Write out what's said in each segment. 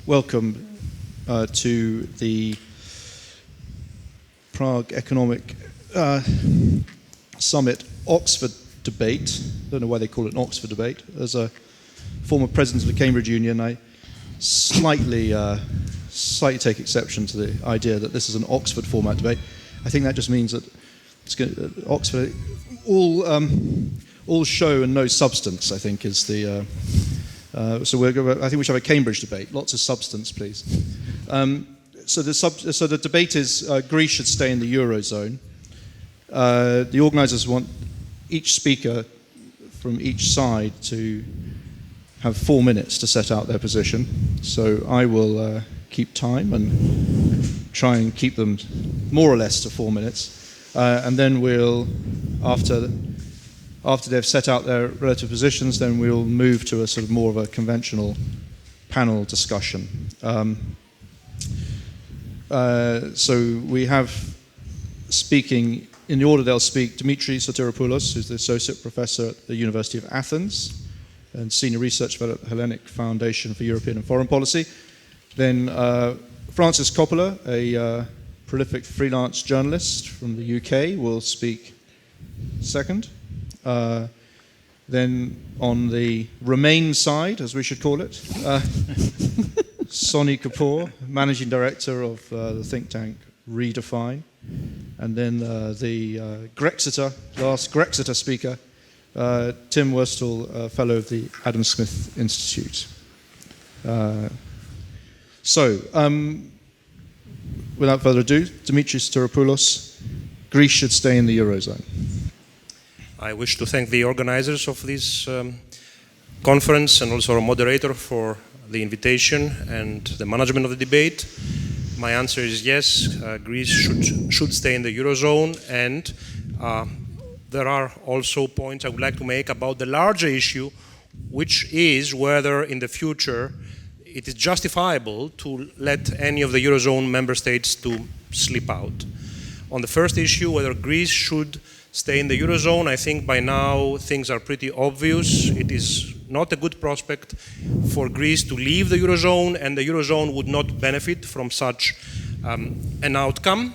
welcome to the Prague Economic Summit Oxford debate. I don't know why they call it an Oxford debate. As a former president of the Cambridge Union, I slightly take exception to the idea that this is an Oxford format debate. I think that just means that it's going to, Oxford, all show and no substance, I think, is the... so I think we should have a Cambridge debate. Lots of substance, please. So the debate is Greece should stay in the Eurozone. The organisers want each speaker from each side to have 4 minutes to set out their position. So I will keep time and try and keep them more or less to 4 minutes. And then we'll, after they've set out their relative positions, then we'll move to a sort of more of a conventional panel discussion. So we have speaking, in the order they'll speak, Dimitri Sotiropoulos, who's the Associate Professor at the University of Athens and Senior Research Fellow at the Hellenic Foundation for European and Foreign Policy. Then Francis Coppola, a prolific freelance journalist from the UK, will speak second. Then on the Remain side, as we should call it, Sonny Kapoor, Managing Director of the think tank Redefine. And then the last Grexiter speaker, Tim Worstel, Fellow of the Adam Smith Institute. Without further ado, Dimitri Sotiropoulos, Greece should stay in the Eurozone. I wish to thank the organizers of this conference and also our moderator for the invitation and the management of the debate. My answer is yes, Greece should stay in the Eurozone, and there are also points I would like to make about the larger issue, which is whether in the future it is justifiable to let any of the Eurozone member states to slip out. On the first issue, whether Greece should stay in the Eurozone, I think by now things are pretty obvious. It is not a good prospect for Greece to leave the Eurozone, and the Eurozone would not benefit from such an outcome.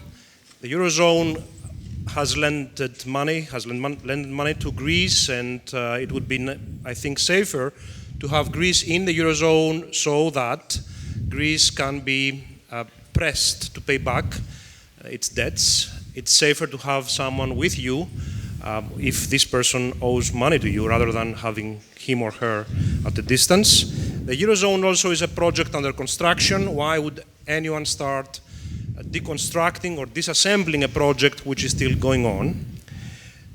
The Eurozone has lent money to Greece, and it would be, I think, safer to have Greece in the Eurozone so that Greece can be pressed to pay back its debts. It's safer to have someone with you if this person owes money to you rather than having him or her at a distance. The Eurozone also is a project under construction. Why would anyone start deconstructing or disassembling a project which is still going on?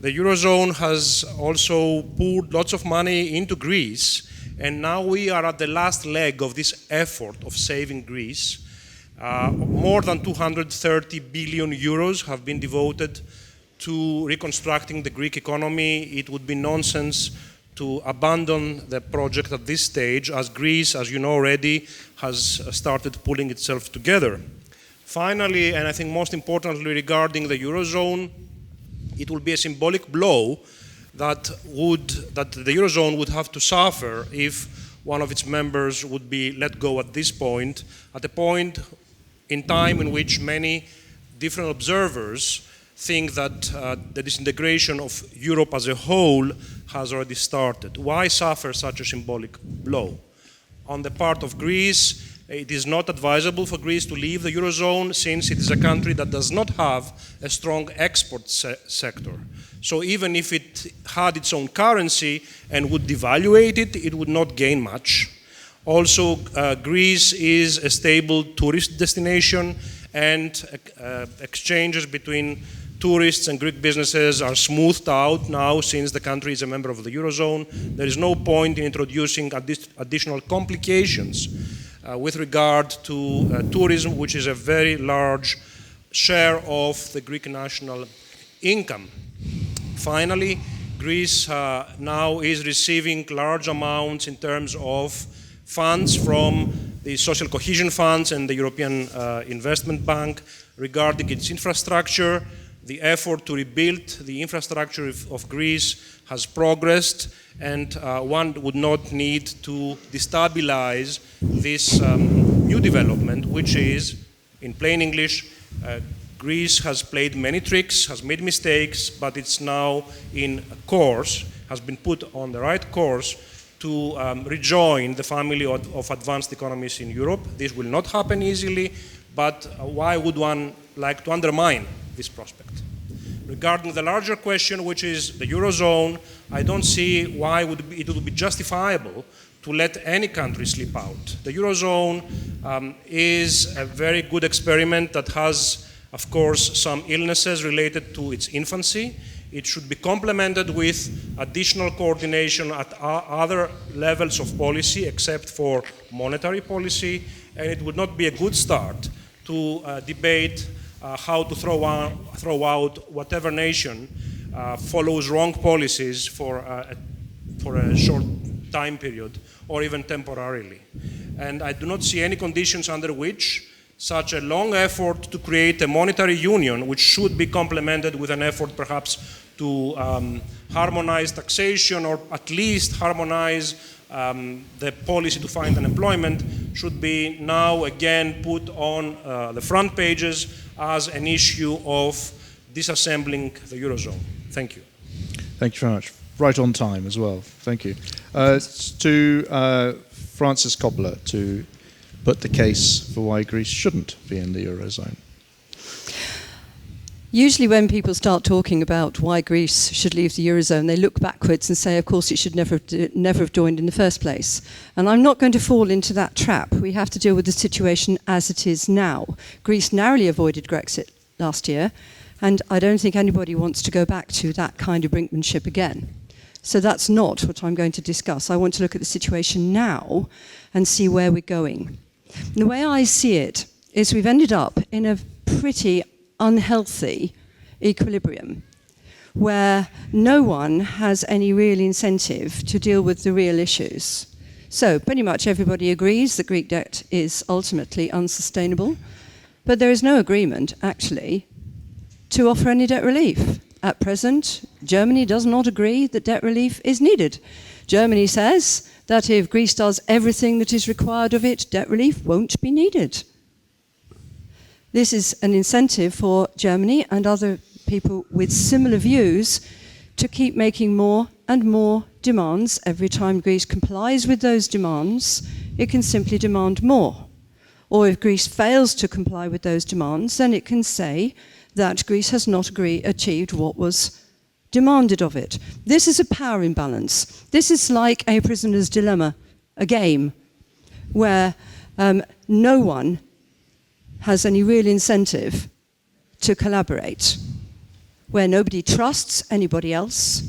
The Eurozone has also poured lots of money into Greece, and now we are at the last leg of this effort of saving Greece. More than 230 billion euros have been devoted to reconstructing the Greek economy. It would be nonsense to abandon the project at this stage, as Greece, as you know already, has started pulling itself together. Finally, and I think most importantly regarding the Eurozone, it will be a symbolic blow that the Eurozone would have to suffer if one of its members would be let go at this point, at a point in time in which many different observers think that the disintegration of Europe as a whole has already started. Why suffer such a symbolic blow? On the part of Greece, it is not advisable for Greece to leave the Eurozone, since it is a country that does not have a strong export sector. So even if it had its own currency and would devaluate it, it would not gain much. Also, Greece is a stable tourist destination, and exchanges between tourists and Greek businesses are smoothed out now since the country is a member of the Eurozone. There is no point in introducing additional complications with regard to tourism, which is a very large share of the Greek national income. Finally, Greece now is receiving large amounts in terms of funds from the social cohesion funds and the European Investment Bank regarding its infrastructure. The effort to rebuild the infrastructure of Greece has progressed, and one would not need to destabilize this new development, which is, in plain English, Greece has played many tricks, has made mistakes, but it's now in a course, has been put on the right course to rejoin the family of advanced economies in Europe. This will not happen easily, but why would one like to undermine this prospect? Regarding the larger question, which is the Eurozone, I don't see why it would be justifiable to let any country slip out. The Eurozone is a very good experiment that has, of course, some illnesses related to its infancy. It should be complemented with additional coordination at other levels of policy, except for monetary policy, and it would not be a good start to debate how to throw out whatever nation follows wrong policies for a short time period, or even temporarily. And I do not see any conditions under which such a long effort to create a monetary union, which should be complemented with an effort perhaps to harmonize taxation, or at least harmonize the policy to find unemployment, should be now again put on the front pages as an issue of disassembling the Eurozone. Thank you. Thank you very much. Right on time as well. Thank you. To Francis Coppola to put the case for why Greece shouldn't be in the Eurozone. Usually when people start talking about why Greece should leave the Eurozone, they look backwards and say, of course, it should never have joined in the first place. And I'm not going to fall into that trap. We have to deal with the situation as it is now. Greece narrowly avoided Grexit last year, and I don't think anybody wants to go back to that kind of brinkmanship again. So that's not what I'm going to discuss. I want to look at the situation now and see where we're going. And the way I see it is we've ended up in a pretty unhealthy equilibrium where no one has any real incentive to deal with the real issues. So pretty much everybody agrees that Greek debt is ultimately unsustainable, but there is no agreement actually to offer any debt relief. At present, Germany does not agree that debt relief is needed. Germany says that if Greece does everything that is required of it, debt relief won't be needed. This is an incentive for Germany and other people with similar views to keep making more and more demands. Every time Greece complies with those demands, it can simply demand more. Or if Greece fails to comply with those demands, then it can say that Greece has not achieved what was demanded of it. This is a power imbalance. This is like a prisoner's dilemma, a game, where no one has any real incentive to collaborate, where nobody trusts anybody else,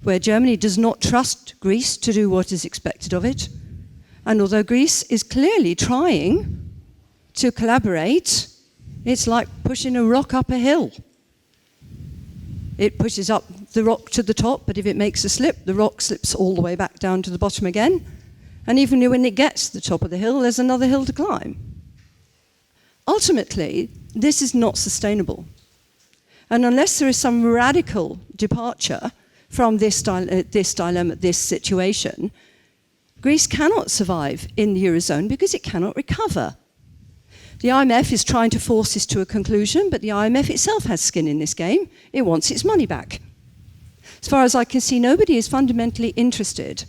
where Germany does not trust Greece to do what is expected of it. And although Greece is clearly trying to collaborate, it's like pushing a rock up a hill. It pushes up the rock to the top, but if it makes a slip, the rock slips all the way back down to the bottom again. And even when it gets to the top of the hill, there's another hill to climb. Ultimately, this is not sustainable. And unless there is some radical departure from this dilemma, this situation, Greece cannot survive in the Eurozone because it cannot recover. The IMF is trying to force this to a conclusion, but the IMF itself has skin in this game. It wants its money back. As far as I can see, nobody is fundamentally interested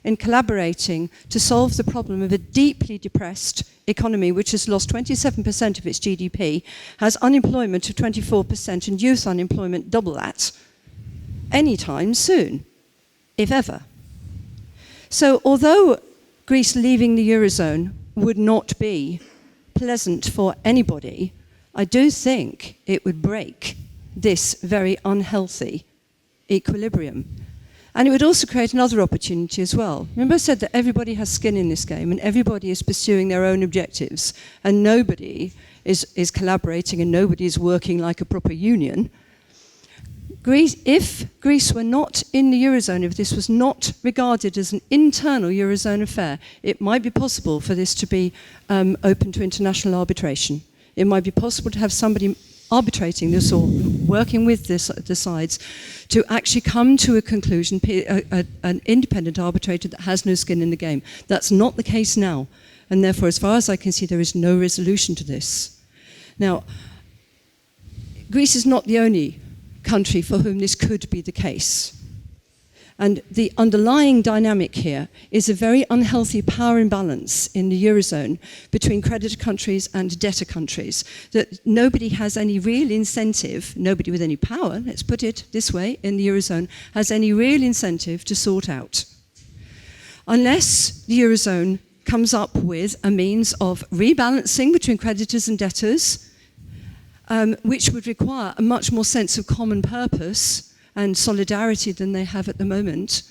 in collaborating to solve the problem of a deeply depressed economy which has lost 27% of its GDP, has unemployment of 24% and youth unemployment double that, anytime soon, if ever. So although Greece leaving the Eurozone would not be pleasant for anybody, I do think it would break this very unhealthy equilibrium. And it would also create another opportunity as well. Remember I said that everybody has skin in this game and everybody is pursuing their own objectives and nobody is collaborating and nobody is working like a proper union. If Greece were not in the Eurozone, if this was not regarded as an internal Eurozone affair, it might be possible for this to be open to international arbitration. It might be possible to have somebody arbitrating this or working with the sides to actually come to a conclusion, an independent arbitrator that has no skin in the game. That's not the case now. And therefore, as far as I can see, there is no resolution to this. Now, Greece is not the only country for whom this could be the case. And the underlying dynamic here is a very unhealthy power imbalance in the Eurozone between creditor countries and debtor countries, that nobody has any real incentive, nobody with any power, let's put it this way, in the Eurozone, has any real incentive to sort out. Unless the Eurozone comes up with a means of rebalancing between creditors and debtors, which would require a much more sense of common purpose and solidarity than they have at the moment,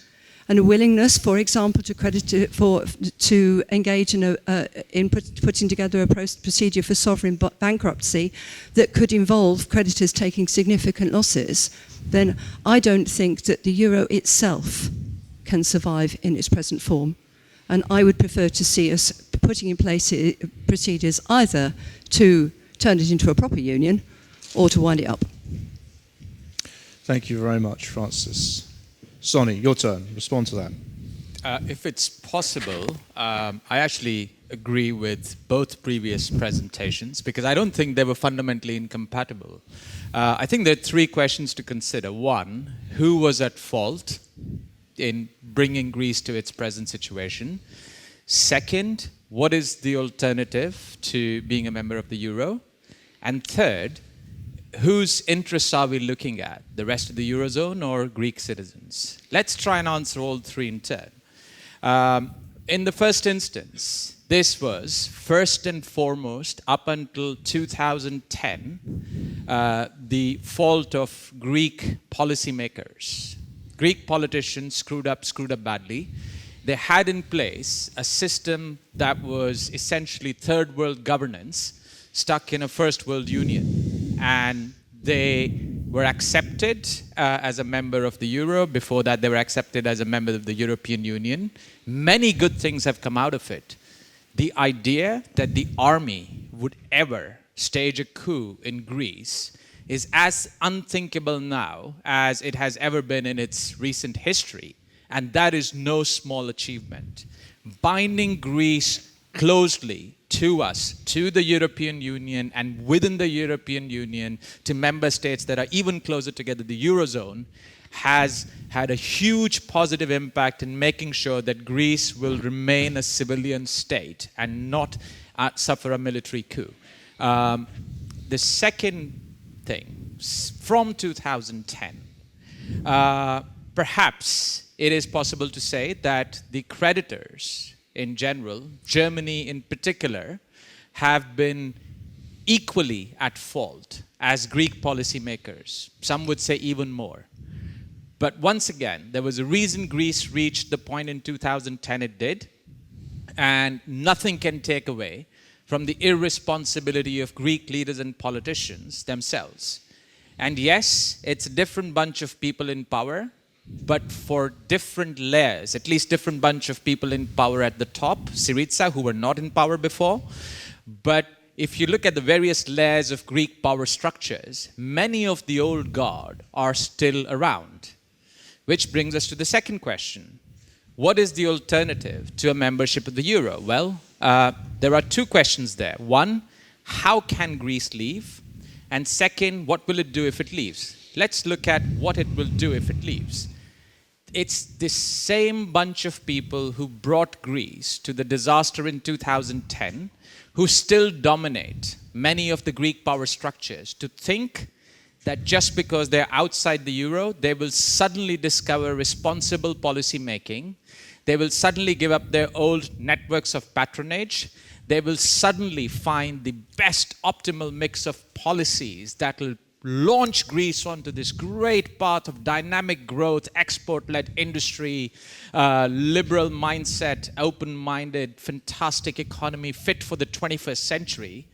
and a willingness, for example, to engage in putting together a procedure for sovereign bankruptcy that could involve creditors taking significant losses, then I don't think that the euro itself can survive in its present form. And I would prefer to see us putting in place procedures either to turn it into a proper union or to wind it up. Thank you very much, Francis. Sonny, your turn. Respond to that. If it's possible, I actually agree with both previous presentations because I don't think they were fundamentally incompatible. I think there are three questions to consider. One, who was at fault in bringing Greece to its present situation? Second, what is the alternative to being a member of the euro? And third, whose interests are we looking at? The rest of the Eurozone or Greek citizens? Let's try and answer all three in turn. In the first instance, this was first and foremost, up until 2010, the fault of Greek policymakers. Greek politicians screwed up badly. They had in place a system that was essentially third world governance stuck in a first world union. And they were accepted as a member of the euro. Before that, they were accepted as a member of the European Union. Many good things have come out of it. The idea that the army would ever stage a coup in Greece is as unthinkable now as it has ever been in its recent history. And that is no small achievement. Binding Greece closely to us, to the European Union, and within the European Union, to member states that are even closer together, the Eurozone, has had a huge positive impact in making sure that Greece will remain a civilian state and not suffer a military coup. The second thing, from 2010, perhaps it is possible to say that the creditors in general, Germany in particular, have been equally at fault as Greek policymakers. Some would say even more. But once again, there was a reason Greece reached the point in 2010 it did, and nothing can take away from the irresponsibility of Greek leaders and politicians themselves. And yes, it's a different bunch of people in power, but for different layers, at least different bunch of people in power at the top, Syriza, who were not in power before. But if you look at the various layers of Greek power structures, many of the old guard are still around. Which brings us to the second question. What is the alternative to a membership of the euro? Well, there are two questions there. One, how can Greece leave? And second, what will it do if it leaves? Let's look at what it will do if it leaves. It's the same bunch of people who brought Greece to the disaster in 2010 who still dominate many of the Greek power structures to think that just because they're outside the euro, they will suddenly discover responsible policy making. They will suddenly give up their old networks of patronage. They will suddenly find the best optimal mix of policies that will launch Greece onto this great path of dynamic growth, export-led industry, liberal mindset, open-minded, fantastic economy fit for the 21st century.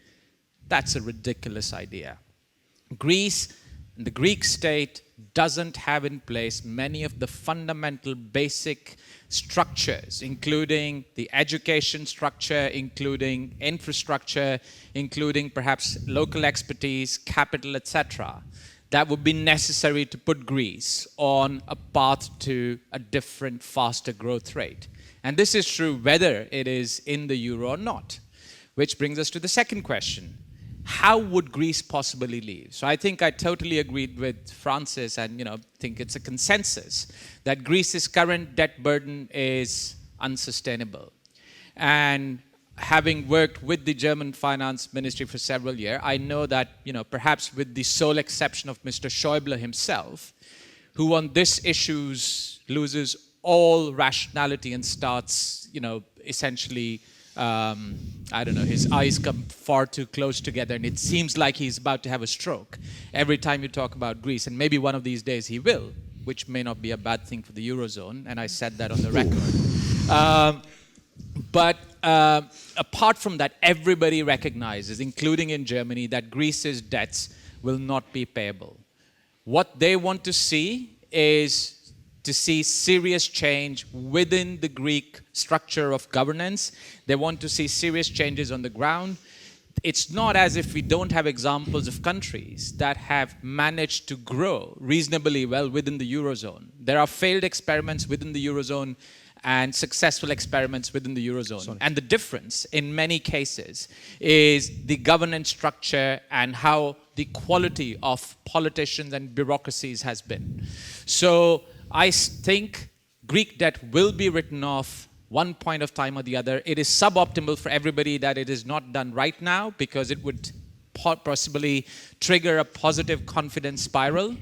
That's a ridiculous idea. Greece, the Greek state, doesn't have in place many of the fundamental basic structures, including the education structure, including infrastructure, including perhaps local expertise, capital, etc., that would be necessary to put Greece on a path to a different, faster growth rate. And this is true whether it is in the euro or not. Which brings us to the second question. How would Greece possibly leave? So I think I totally agreed with Francis and think it's a consensus that Greece's current debt burden is unsustainable. And having worked with the German finance ministry for several years, I know that perhaps with the sole exception of Mr. Schäuble himself, who on this issues loses all rationality and starts essentially his eyes come far too close together and it seems like he's about to have a stroke every time you talk about Greece. And maybe one of these days he will, which may not be a bad thing for the Eurozone, and I said that on the record. But apart from that, everybody recognizes, including in Germany, that Greece's debts will not be payable. What they want to see is to see serious change within the Greek structure of governance. They want to see serious changes on the ground. It's not as if we don't have examples of countries that have managed to grow reasonably well within the Eurozone. There are failed experiments within the Eurozone and successful experiments within the Eurozone. And the difference in many cases is the governance structure and how the quality of politicians and bureaucracies has been. So I think Greek debt will be written off one point of time or the other. It is suboptimal for everybody that it is not done right now because it would possibly trigger a positive confidence spiral,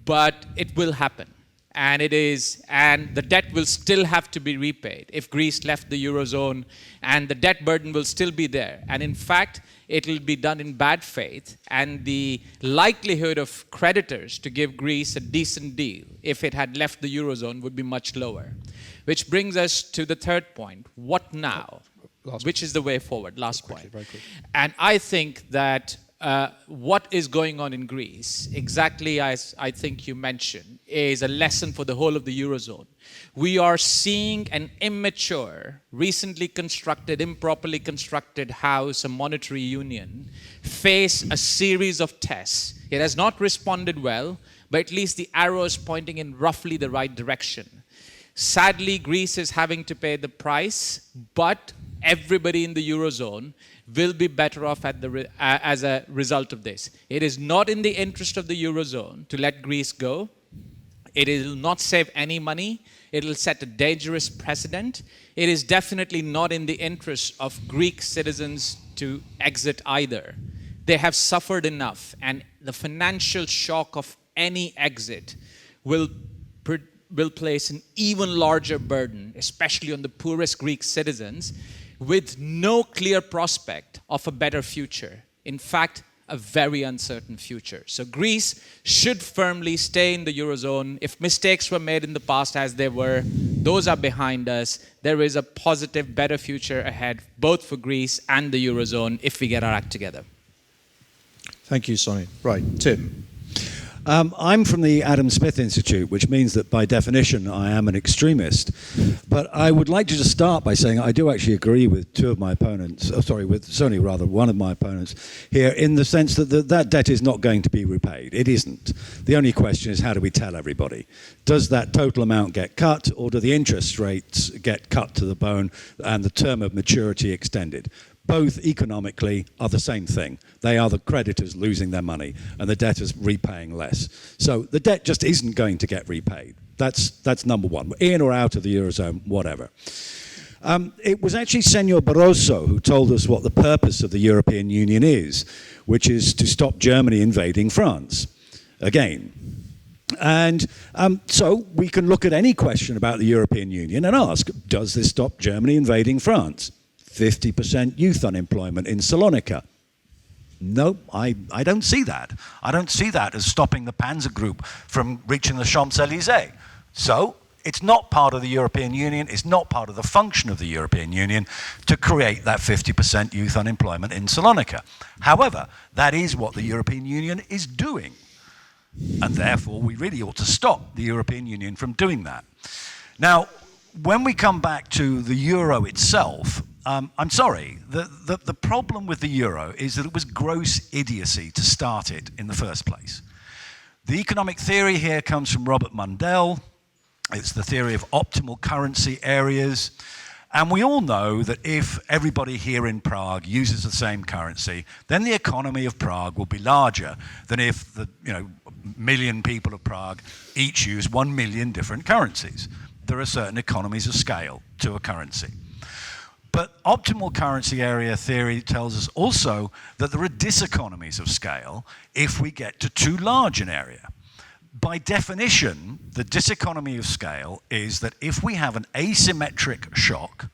but it will happen. And the debt will still have to be repaid if Greece left the Eurozone, and the debt burden will still be there. And in fact, it will be done in bad faith, and the likelihood of creditors to give Greece a decent deal if it had left the Eurozone would be much lower. Which brings us to the third point. What now? Which is the way forward? Last point. Very quickly. And I think that what is going on in Greece, exactly as I think you mentioned, is a lesson for the whole of the Eurozone. We are seeing an immature, recently constructed, improperly constructed house, a monetary union, face a series of tests. It has not responded well, but at least the arrow is pointing in roughly the right direction. Sadly, Greece is having to pay the price, but everybody in the Eurozone will be better off as a result of this. It is not in the interest of the Eurozone to let Greece go. It will not save any money. It will set a dangerous precedent. It is definitely not in the interest of Greek citizens to exit either. They have suffered enough, and the financial shock of any exit will place an even larger burden, especially on the poorest Greek citizens, with no clear prospect of a better future. In fact, a very uncertain future. So Greece should firmly stay in the Eurozone. If mistakes were made in the past as they were, those are behind us. There is a positive, better future ahead, both for Greece and the Eurozone, if we get our act together. Thank you, Sonny. Right, Tim. I'm from the Adam Smith Institute, which means that by definition I am an extremist. But I would like to just start by saying I do actually agree with one of my opponents here, in the sense that that debt is not going to be repaid. It isn't. The only question is, how do we tell everybody? Does that total amount get cut, or do the interest rates get cut to the bone and the term of maturity extended? Both economically are the same thing. They are the creditors losing their money and the debtors repaying less. So the debt just isn't going to get repaid. That's number one. In or out of the Eurozone, whatever. It was actually Senor Barroso who told us what the purpose of the European Union is, which is to stop Germany invading France again. And so we can look at any question about the European Union and ask, does this stop Germany invading France? 50% youth unemployment in Salonika. No, I don't see that. I don't see that as stopping the Panzer Group from reaching the Champs-Élysées. So it's not part of the European Union, it's not part of the function of the European Union to create that 50% youth unemployment in Salonika. However, that is what the European Union is doing. And therefore, we really ought to stop the European Union from doing that. Now, when we come back to the euro itself, I'm sorry, the problem with the euro is that it was gross idiocy to start it in the first place. The economic theory here comes from Robert Mundell, It's the theory of optimal currency areas. And we all know that if everybody here in Prague uses the same currency, then the economy of Prague will be larger than if the million people of Prague each use 1 million different currencies. There are certain economies of scale to a currency. But optimal currency area theory tells us also that there are diseconomies of scale if we get to too large an area. By definition, the diseconomy of scale is that if we have an asymmetric shock,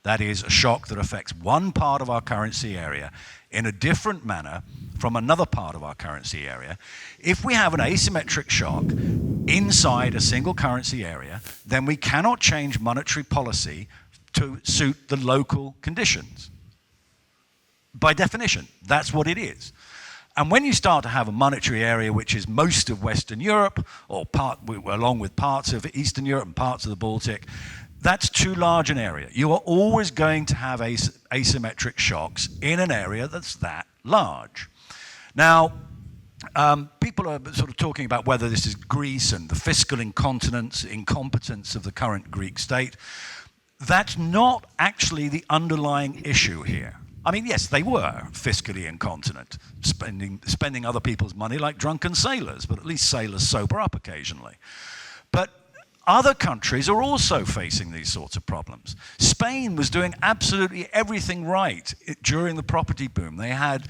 that is, a shock that affects one part of our currency area in a different manner from another part of our currency area, if we have an asymmetric shock inside a single currency area, then we cannot change monetary policy to suit the local conditions. By definition, that's what it is. And when you start to have a monetary area which is most of Western Europe, or along with parts of Eastern Europe and parts of the Baltic, that's too large an area. You are always going to have asymmetric shocks in an area that's that large. Now, people are sort of talking about whether this is Greece and the fiscal incompetence of the current Greek state. That's not actually the underlying issue here. I mean, yes, they were fiscally incontinent, spending other people's money like drunken sailors, but at least sailors sober up occasionally. But other countries are also facing these sorts of problems. Spain was doing absolutely everything right during the property boom. They had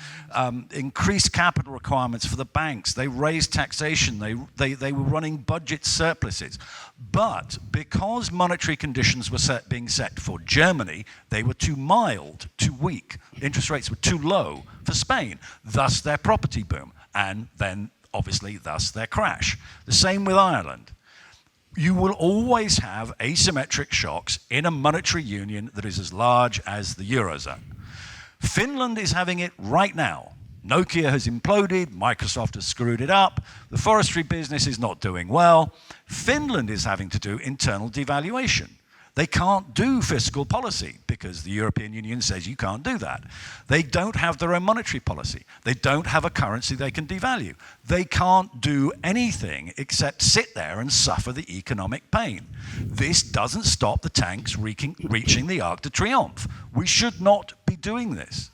increased capital requirements for the banks. They raised taxation. They were running budget surpluses. But because monetary conditions were being set for Germany, they were too mild, too weak. Interest rates were too low for Spain, thus their property boom, and then obviously thus their crash. The same with Ireland. You will always have asymmetric shocks in a monetary union that is as large as the Eurozone. Finland is having it right now. Nokia has imploded, Microsoft has screwed it up, the forestry business is not doing well. Finland is having to do internal devaluation. They can't do fiscal policy because the European Union says you can't do that. They don't have their own monetary policy. They don't have a currency they can devalue. They can't do anything except sit there and suffer the economic pain. This doesn't stop the tanks reaching the Arc de Triomphe. We should not be doing this.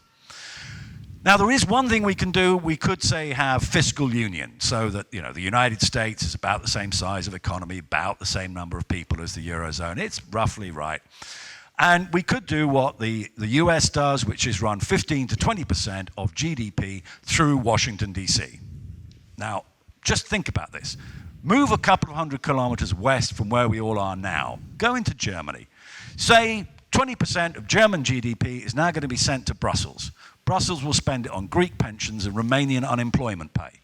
Now, there is one thing we can do. We could say have fiscal union, so that the United States is about the same size of economy, about the same number of people as the Eurozone. It's roughly right. And we could do what the US does, which is run 15 to 20% of GDP through Washington, D.C. Now, just think about this. Move a couple of 100 kilometers west from where we all are now. Go into Germany. Say 20% of German GDP is now going to be sent to Brussels. Brussels will spend it on Greek pensions and Romanian unemployment pay.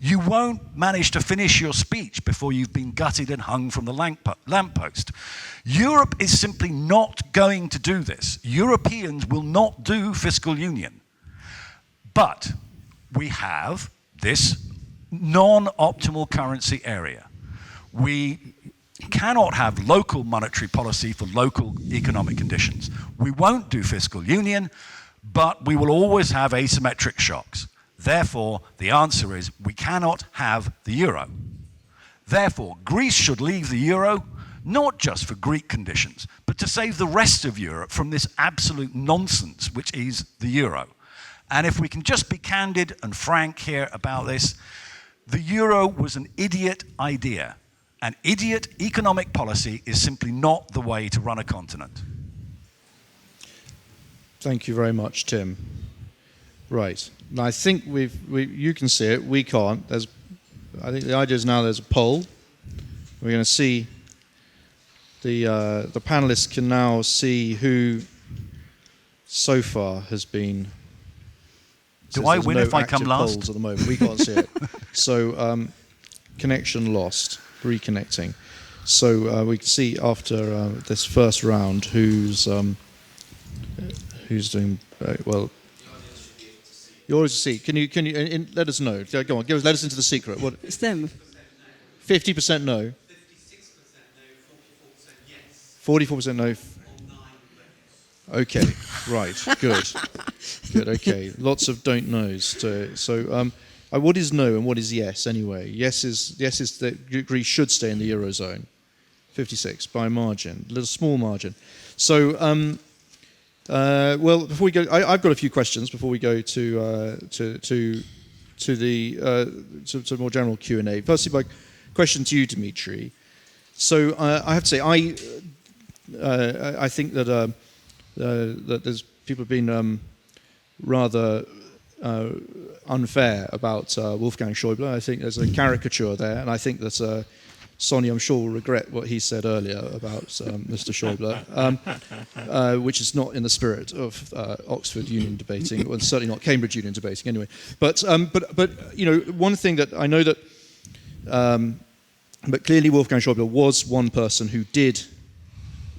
You won't manage to finish your speech before you've been gutted and hung from the lamppost. Europe is simply not going to do this. Europeans will not do fiscal union. But we have this non-optimal currency area. We cannot have local monetary policy for local economic conditions. We won't do fiscal union, but we will always have asymmetric shocks. Therefore, the answer is we cannot have the euro. Therefore, Greece should leave the euro, not just for Greek conditions, but to save the rest of Europe from this absolute nonsense, which is the euro. And if we can just be candid and frank here about this, the euro was an idiot idea. An idiot economic policy is simply not the way to run a continent. Thank you very much, Tim. Right. Now, I think you can see it, we can't. I think the idea is now there's a poll. We're going to see, the panelists can now see who so far has been... Do I win if I come last? Polls at the moment. We can't see it. So, connection lost, reconnecting. So we can see after this first round who's doing well. You always see. Can you let us know? Go on, let us into the secret. What? It's them. 50% no. 56% no. 44% 44% yes. no. 9 Okay, right, good. Good, okay. Lots of don't knows. So what is no and what is yes anyway? Yes is that Greece should stay in the Eurozone. 56 by a margin, a little small margin. So, well, before we go, I've got a few questions before we go to the more general Q&A. Firstly, my question to you, Dimitri. So I have to say, I think that there's people have been rather unfair about Wolfgang Schäuble. I think there's a caricature there, and I think that Sonny, I'm sure, will regret what he said earlier about Mr. Schäuble, which is not in the spirit of Oxford Union debating, and certainly not Cambridge Union debating anyway. But you know, one thing that I know that, but clearly Wolfgang Schäuble was one person who did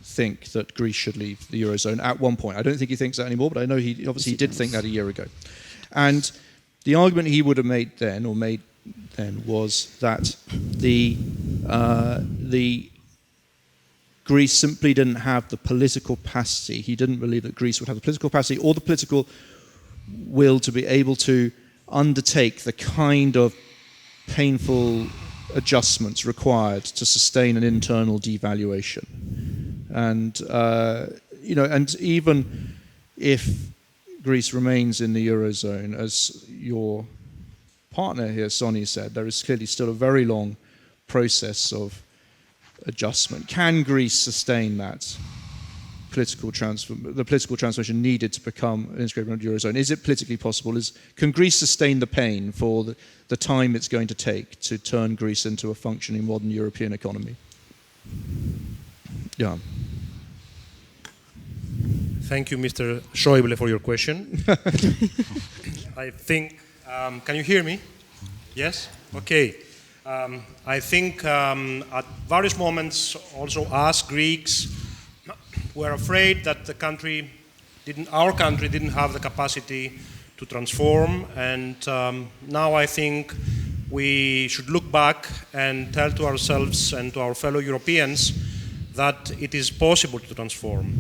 think that Greece should leave the Eurozone at one point. I don't think he thinks that anymore, but I know he obviously did think that a year ago. And the argument he would have made then, was that the Greece simply didn't have the political capacity. He didn't believe that Greece would have the political capacity or the political will to be able to undertake the kind of painful adjustments required to sustain an internal devaluation. And you know, and even if Greece remains in the Eurozone, as your partner here, Sonny, said, there is clearly still a very long process of adjustment. Can Greece sustain that political transformation needed to become an integrated member of the Eurozone? Is it politically possible? Can Greece sustain the pain for the time it's going to take to turn Greece into a functioning modern European economy? Yeah. Thank you, Mr. Schäuble, for your question. I think, can you hear me? Yes? Okay. I think at various moments also us Greeks were afraid that our country didn't have the capacity to transform, and now I think we should look back and tell to ourselves and to our fellow Europeans that it is possible to transform.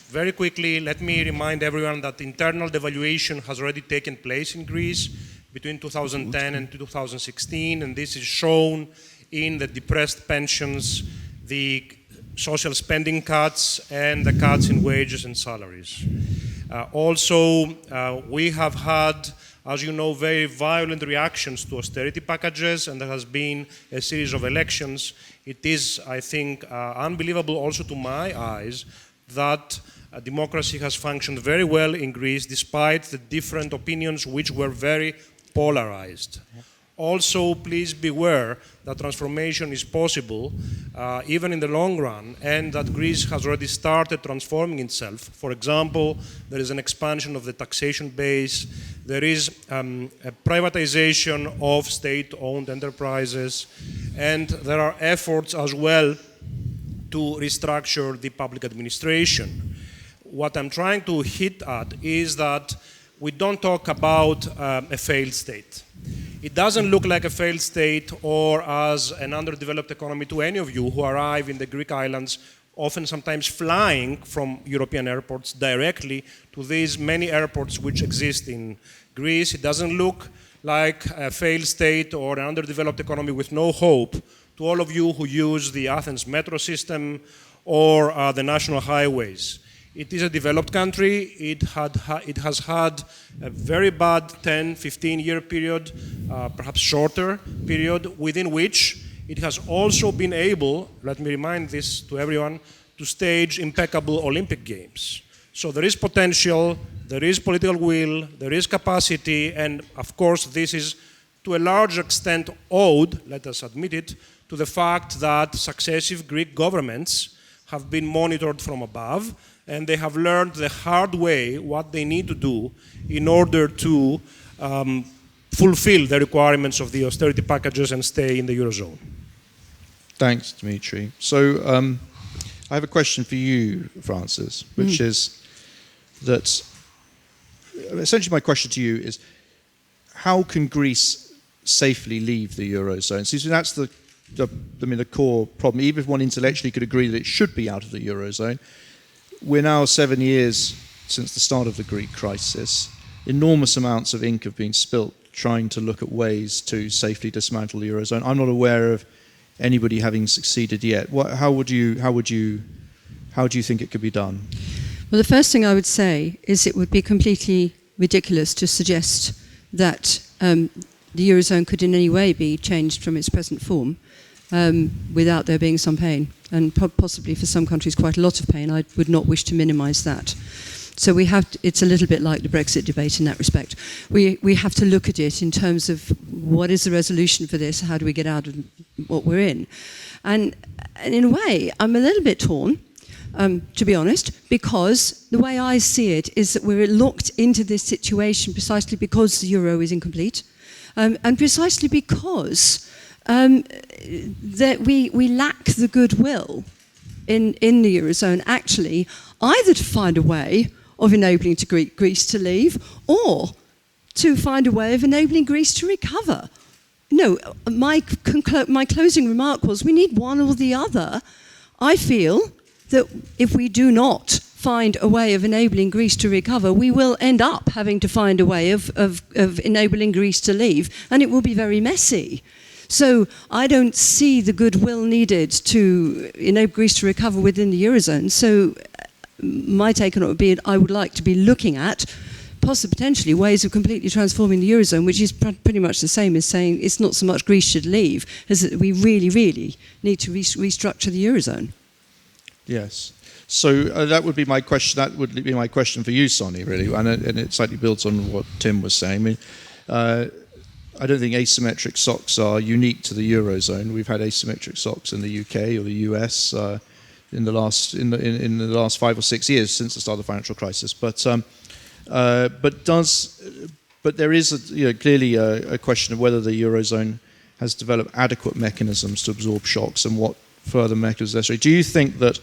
Very quickly, let me remind everyone that internal devaluation has already taken place in Greece between 2010 and 2016, and this is shown in the depressed pensions, the social spending cuts, and the cuts in wages and salaries. Also, we have had, as you know, very violent reactions to austerity packages, and there has been a series of elections. It is, I think, unbelievable also to my eyes that democracy has functioned very well in Greece despite the different opinions which were very polarized. Also, please beware that transformation is possible even in the long run, and that Greece has already started transforming itself. For example, there is an expansion of the taxation base, there is a privatization of state-owned enterprises, and there are efforts as well to restructure the public administration. What I'm trying to hit at is that we don't talk about a failed state. It doesn't look like a failed state or as an underdeveloped economy to any of you who arrive in the Greek islands, often sometimes flying from European airports directly to these many airports which exist in Greece. It doesn't look like a failed state or an underdeveloped economy with no hope to all of you who use the Athens metro system or the national highways. It is a developed country. It has had a very bad 10, 15-year period, perhaps shorter period, within which it has also been able, let me remind this to everyone, to stage impeccable Olympic Games. So there is potential, there is political will, there is capacity, and of course this is to a large extent owed, let us admit it, to the fact that successive Greek governments have been monitored from above, and they have learned the hard way what they need to do in order to fulfill the requirements of the austerity packages and stay in the Eurozone. Thanks, Dimitri. So I have a question for you, Francis, which is that, essentially my question to you is, how can Greece safely leave the Eurozone? So that's the core problem. Even if one intellectually could agree that it should be out of the Eurozone, we're now 7 years since the start of the Greek crisis. Enormous amounts of ink have been spilt trying to look at ways to safely dismantle the Eurozone. I'm not aware of anybody having succeeded yet. How do you think it could be done? Well, the first thing I would say is it would be completely ridiculous to suggest that the Eurozone could in any way be changed from its present form without there being some pain, and possibly for some countries quite a lot of pain. I would not wish to minimise that. So it's a little bit like the Brexit debate in that respect. We have to look at it in terms of what is the resolution for this, how do we get out of what we're in. And in a way, I'm a little bit torn, to be honest, because the way I see it is that we're locked into this situation precisely because the euro is incomplete, and precisely because that we lack the goodwill in the Eurozone, actually, either to find a way of enabling Greece to leave, or to find a way of enabling Greece to recover. No, my closing remark was we need one or the other. I feel that if we do not find a way of enabling Greece to recover, we will end up having to find a way of enabling Greece to leave, and it will be very messy. So I don't see the goodwill needed to enable Greece to recover within the Eurozone. So my take on it would be I would like to be looking at potentially ways of completely transforming the Eurozone, which is pretty much the same as saying it's not so much Greece should leave, as that we really, really need to restructure the Eurozone. Yes. So that would be my question. That would be my question for you, Sonny, really, and it slightly builds on what Tim was saying. I mean, I don't think asymmetric shocks are unique to the Eurozone. We've had asymmetric shocks in the UK or the US in the last 5 or 6 years since the start of the financial crisis. But there is clearly a question of whether the Eurozone has developed adequate mechanisms to absorb shocks and what further mechanisms are necessary. Do you think that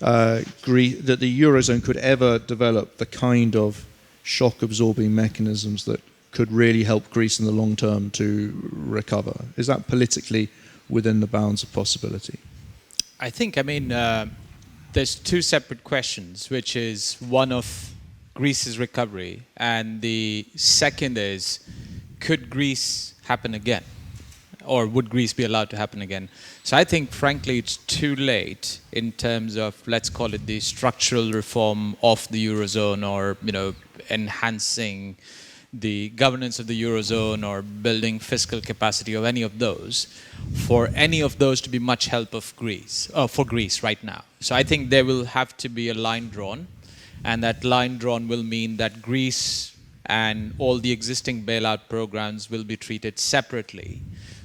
that the Eurozone could ever develop the kind of shock-absorbing mechanisms that could really help Greece in the long term to recover? Is that politically within the bounds of possibility? I think, there's two separate questions, which is one of Greece's recovery, and the second is, could Greece happen again? Or would Greece be allowed to happen again? So I think, frankly, it's too late in terms of, let's call it the structural reform of the Eurozone, or, enhancing the governance of the Eurozone or building fiscal capacity of any of those, for any of those to be much help of for Greece right now. So I think there will have to be a line drawn, and that line drawn will mean that Greece and all the existing bailout programs will be treated separately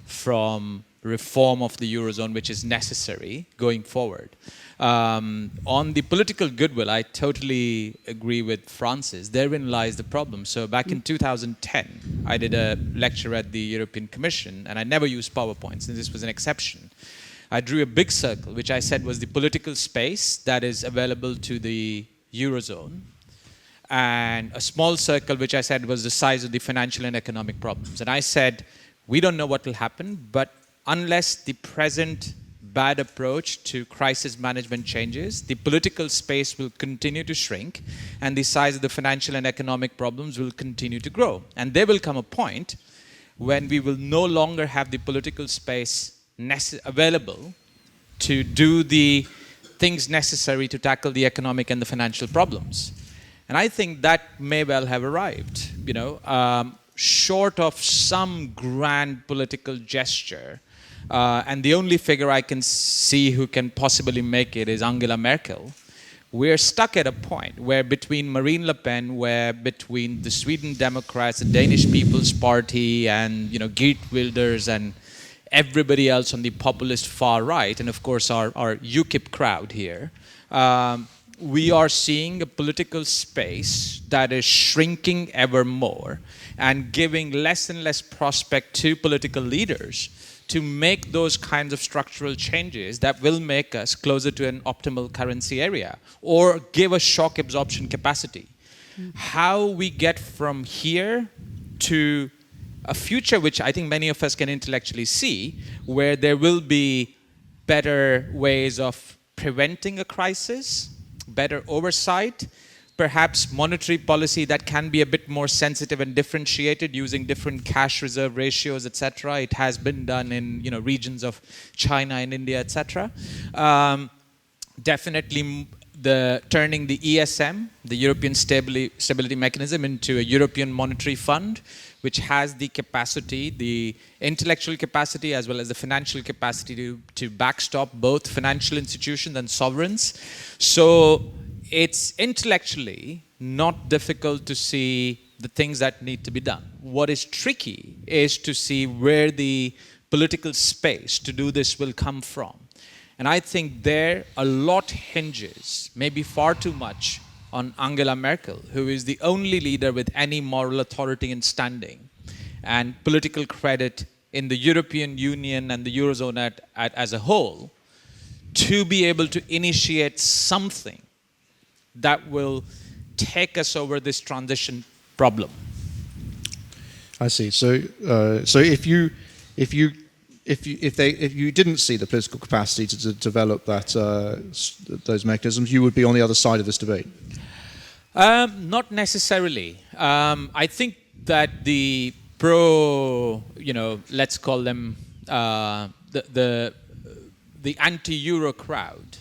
from reform of the Eurozone, which is necessary going forward. On the political goodwill, I totally agree with Francis. Therein lies the problem. So back in 2010, I did a lecture at the European Commission, and I never used PowerPoints, and this was an exception. I drew a big circle, which I said was the political space that is available to the Eurozone, and a small circle, which I said was the size of the financial and economic problems. And I said, we don't know what will happen, but unless the present bad approach to crisis management changes, the political space will continue to shrink, and the size of the financial and economic problems will continue to grow. And there will come a point when we will no longer have the political space available to do the things necessary to tackle the economic and the financial problems. And I think that may well have arrived, short of some grand political gesture. And the only figure I can see who can possibly make it is Angela Merkel. We're stuck at a point where between Marine Le Pen, where between the Sweden Democrats, the Danish People's Party, and Geert Wilders and everybody else on the populist far right, and of course our UKIP crowd here, we are seeing a political space that is shrinking ever more and giving less and less prospect to political leaders to make those kinds of structural changes that will make us closer to an optimal currency area or give us shock absorption capacity. How we get from here to a future which I think many of us can intellectually see, where there will be better ways of preventing a crisis, better oversight, perhaps monetary policy that can be a bit more sensitive and differentiated using different cash reserve ratios, etc. It has been done in regions of China and India, etc. Definitely turning the ESM, the European Stability Mechanism, into a European Monetary Fund, which has the capacity, the intellectual capacity as well as the financial capacity to backstop both financial institutions and sovereigns. So it's intellectually not difficult to see the things that need to be done. What is tricky is to see where the political space to do this will come from. And I think there a lot hinges, maybe far too much, on Angela Merkel, who is the only leader with any moral authority and standing and political credit in the European Union and the Eurozone as a whole, to be able to initiate something that will take us over this transition problem. I see. So if you didn't see the political capacity to develop those mechanisms, you would be on the other side of this debate. Not necessarily. I think that the let's call them the anti-Euro crowd,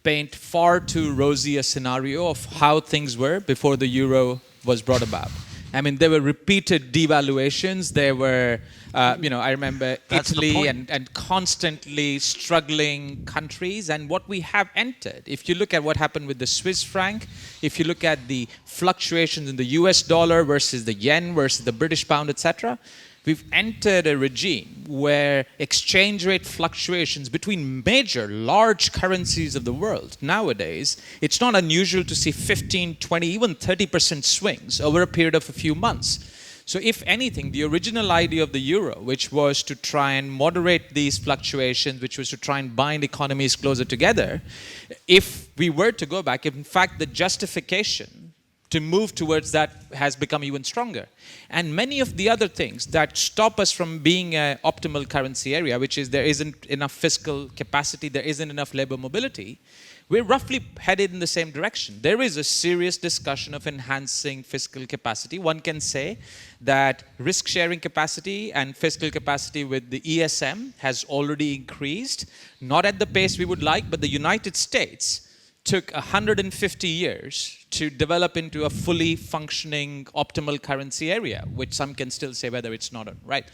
paint far too rosy a scenario of how things were before the euro was brought about. I mean, there were repeated devaluations. There were, I remember Italy and constantly struggling countries. And what we have entered, if you look at what happened with the Swiss franc, if you look at the fluctuations in the US dollar versus the yen versus the British pound, etc., we've entered a regime where exchange rate fluctuations between major, large currencies of the world nowadays, it's not unusual to see 15, 20, even 30% swings over a period of a few months. So if anything, the original idea of the euro, which was to try and moderate these fluctuations, which was to try and bind economies closer together, if we were to go back, in fact, the justification to move towards that has become even stronger. And many of the other things that stop us from being an optimal currency area, which is there isn't enough fiscal capacity, there isn't enough labor mobility, we're roughly headed in the same direction. There is a serious discussion of enhancing fiscal capacity. One can say that risk-sharing capacity and fiscal capacity with the ESM has already increased, not at the pace we would like, but the United States took 150 years to develop into a fully functioning optimal currency area, which some can still say whether it's not right.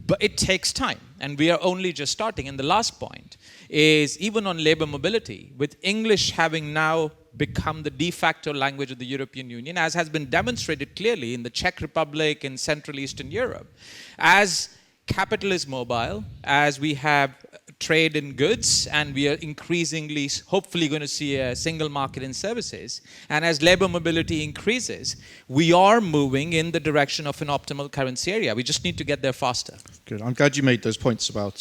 But it takes time, and we are only just starting. And the last point is, even on labor mobility, with English having now become the de facto language of the European Union, as has been demonstrated clearly in the Czech Republic and Central Eastern Europe, as capital is mobile, as we have trade in goods, and we are increasingly, hopefully, going to see a single market in services. And as labor mobility increases, we are moving in the direction of an optimal currency area. We just need to get there faster. Good. I'm glad you made those points about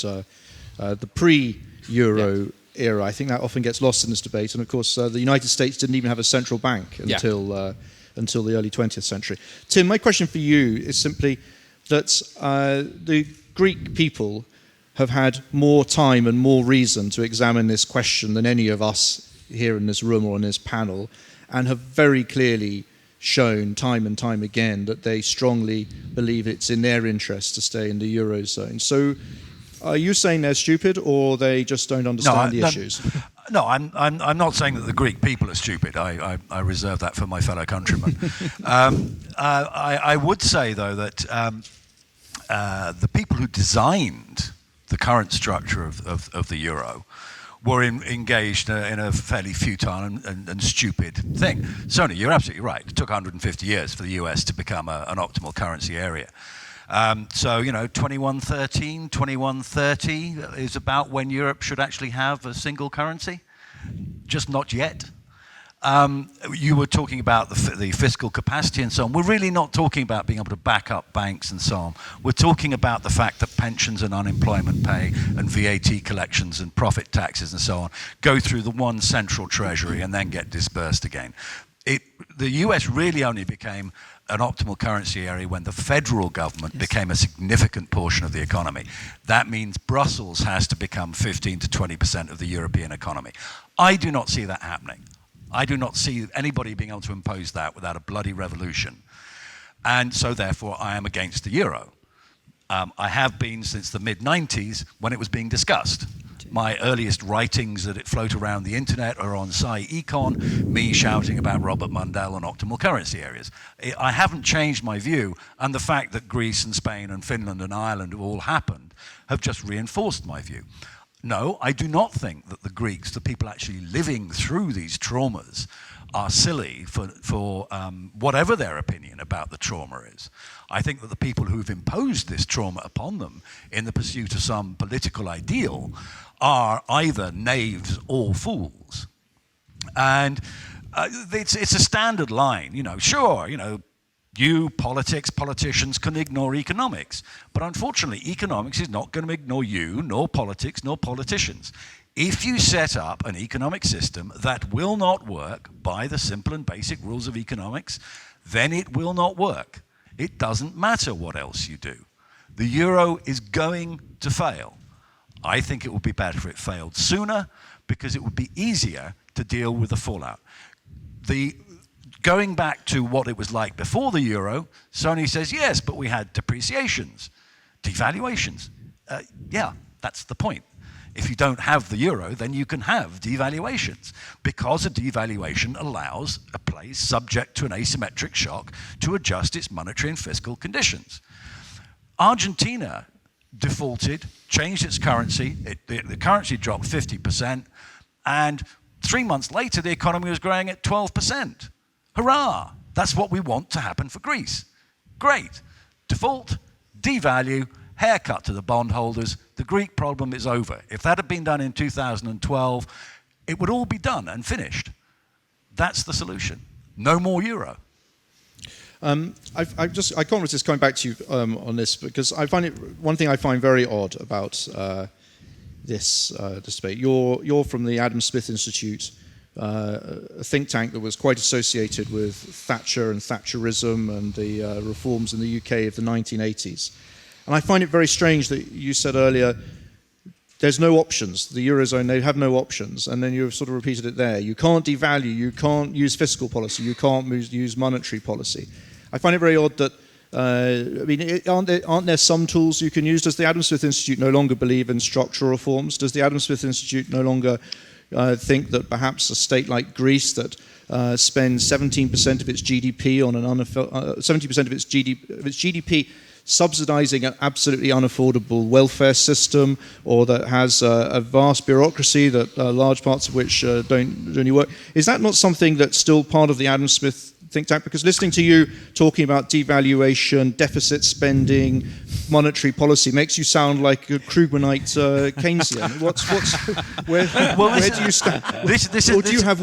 the pre-Euro era. I think that often gets lost in this debate. And of course, the United States didn't even have a central bank until the early 20th century. Tim, my question for you is simply that the Greek people have had more time and more reason to examine this question than any of us here in this room or in this panel, and have very clearly shown time and time again that they strongly believe it's in their interest to stay in the Eurozone. So are you saying they're stupid, or they just don't understand the issues? No, I'm not saying that the Greek people are stupid. I reserve that for my fellow countrymen. I would say, though, that the people who designed the current structure of the euro were engaged in a fairly futile and stupid thing. Sonia, you're absolutely right. It took 150 years for the US to become an optimal currency area. So, 2113, 2130 is about when Europe should actually have a single currency. Just not yet. You were talking about the fiscal capacity and so on. We're really not talking about being able to back up banks and so on. We're talking about the fact that pensions and unemployment pay and VAT collections and profit taxes and so on go through the one central treasury and then get dispersed again. The US really only became an optimal currency area when the federal government became a significant portion of the economy. That means Brussels has to become 15 to 20% of the European economy. I do not see that happening. I do not see anybody being able to impose that without a bloody revolution. And so therefore I am against the euro. I have been since the mid-90s when it was being discussed. My earliest writings that float around the internet are on Econ, me shouting about Robert Mundell and optimal currency areas. I haven't changed my view, and the fact that Greece and Spain and Finland and Ireland have all happened have just reinforced my view. No, I do not think that the Greeks, the people actually living through these traumas, are silly for whatever their opinion about the trauma is. I think that the people who've imposed this trauma upon them in the pursuit of some political ideal are either knaves or fools. And it's a standard line, sure, you politicians can ignore economics. But unfortunately, economics is not going to ignore you, nor politics, nor politicians. If you set up an economic system that will not work by the simple and basic rules of economics, then it will not work. It doesn't matter what else you do. The euro is going to fail. I think it would be better if it failed sooner, because it would be easier to deal with the fallout. Going back to what it was like before the euro, Sony says, yes, but we had depreciations, devaluations. Yeah, that's the point. If you don't have the euro, then you can have devaluations, because a devaluation allows a place subject to an asymmetric shock to adjust its monetary and fiscal conditions. Argentina defaulted, changed its currency, the currency dropped 50%, and 3 months later the economy was growing at 12%. Hurrah! That's what we want to happen for Greece. Great. Default, devalue, haircut to the bondholders. The Greek problem is over. If that had been done in 2012, it would all be done and finished. That's the solution. No more euro. I can't resist coming back to you on this, because I find one thing I find very odd about this debate. You're from the Adam Smith Institute, a think tank that was quite associated with Thatcher and Thatcherism and the reforms in the UK of the 1980s. And I find it very strange that you said earlier, there's no options. The Eurozone, they have no options. And then you've sort of repeated it there. You can't devalue, you can't use fiscal policy, you can't use monetary policy. I find it very odd that, aren't there some tools you can use? Does the Adam Smith Institute no longer believe in structural reforms? Does the Adam Smith Institute no longer think that perhaps a state like Greece that spends 17% of its GDP on 70% of its GDP subsidizing an absolutely unaffordable welfare system, or that has a vast bureaucracy that large parts of which don't really work, is that not something that's still part of the Adam Smith think tank? Because listening to you talking about devaluation, deficit spending, monetary policy makes you sound like a Krugmanite Keynesian. Where do you stand? Or do you have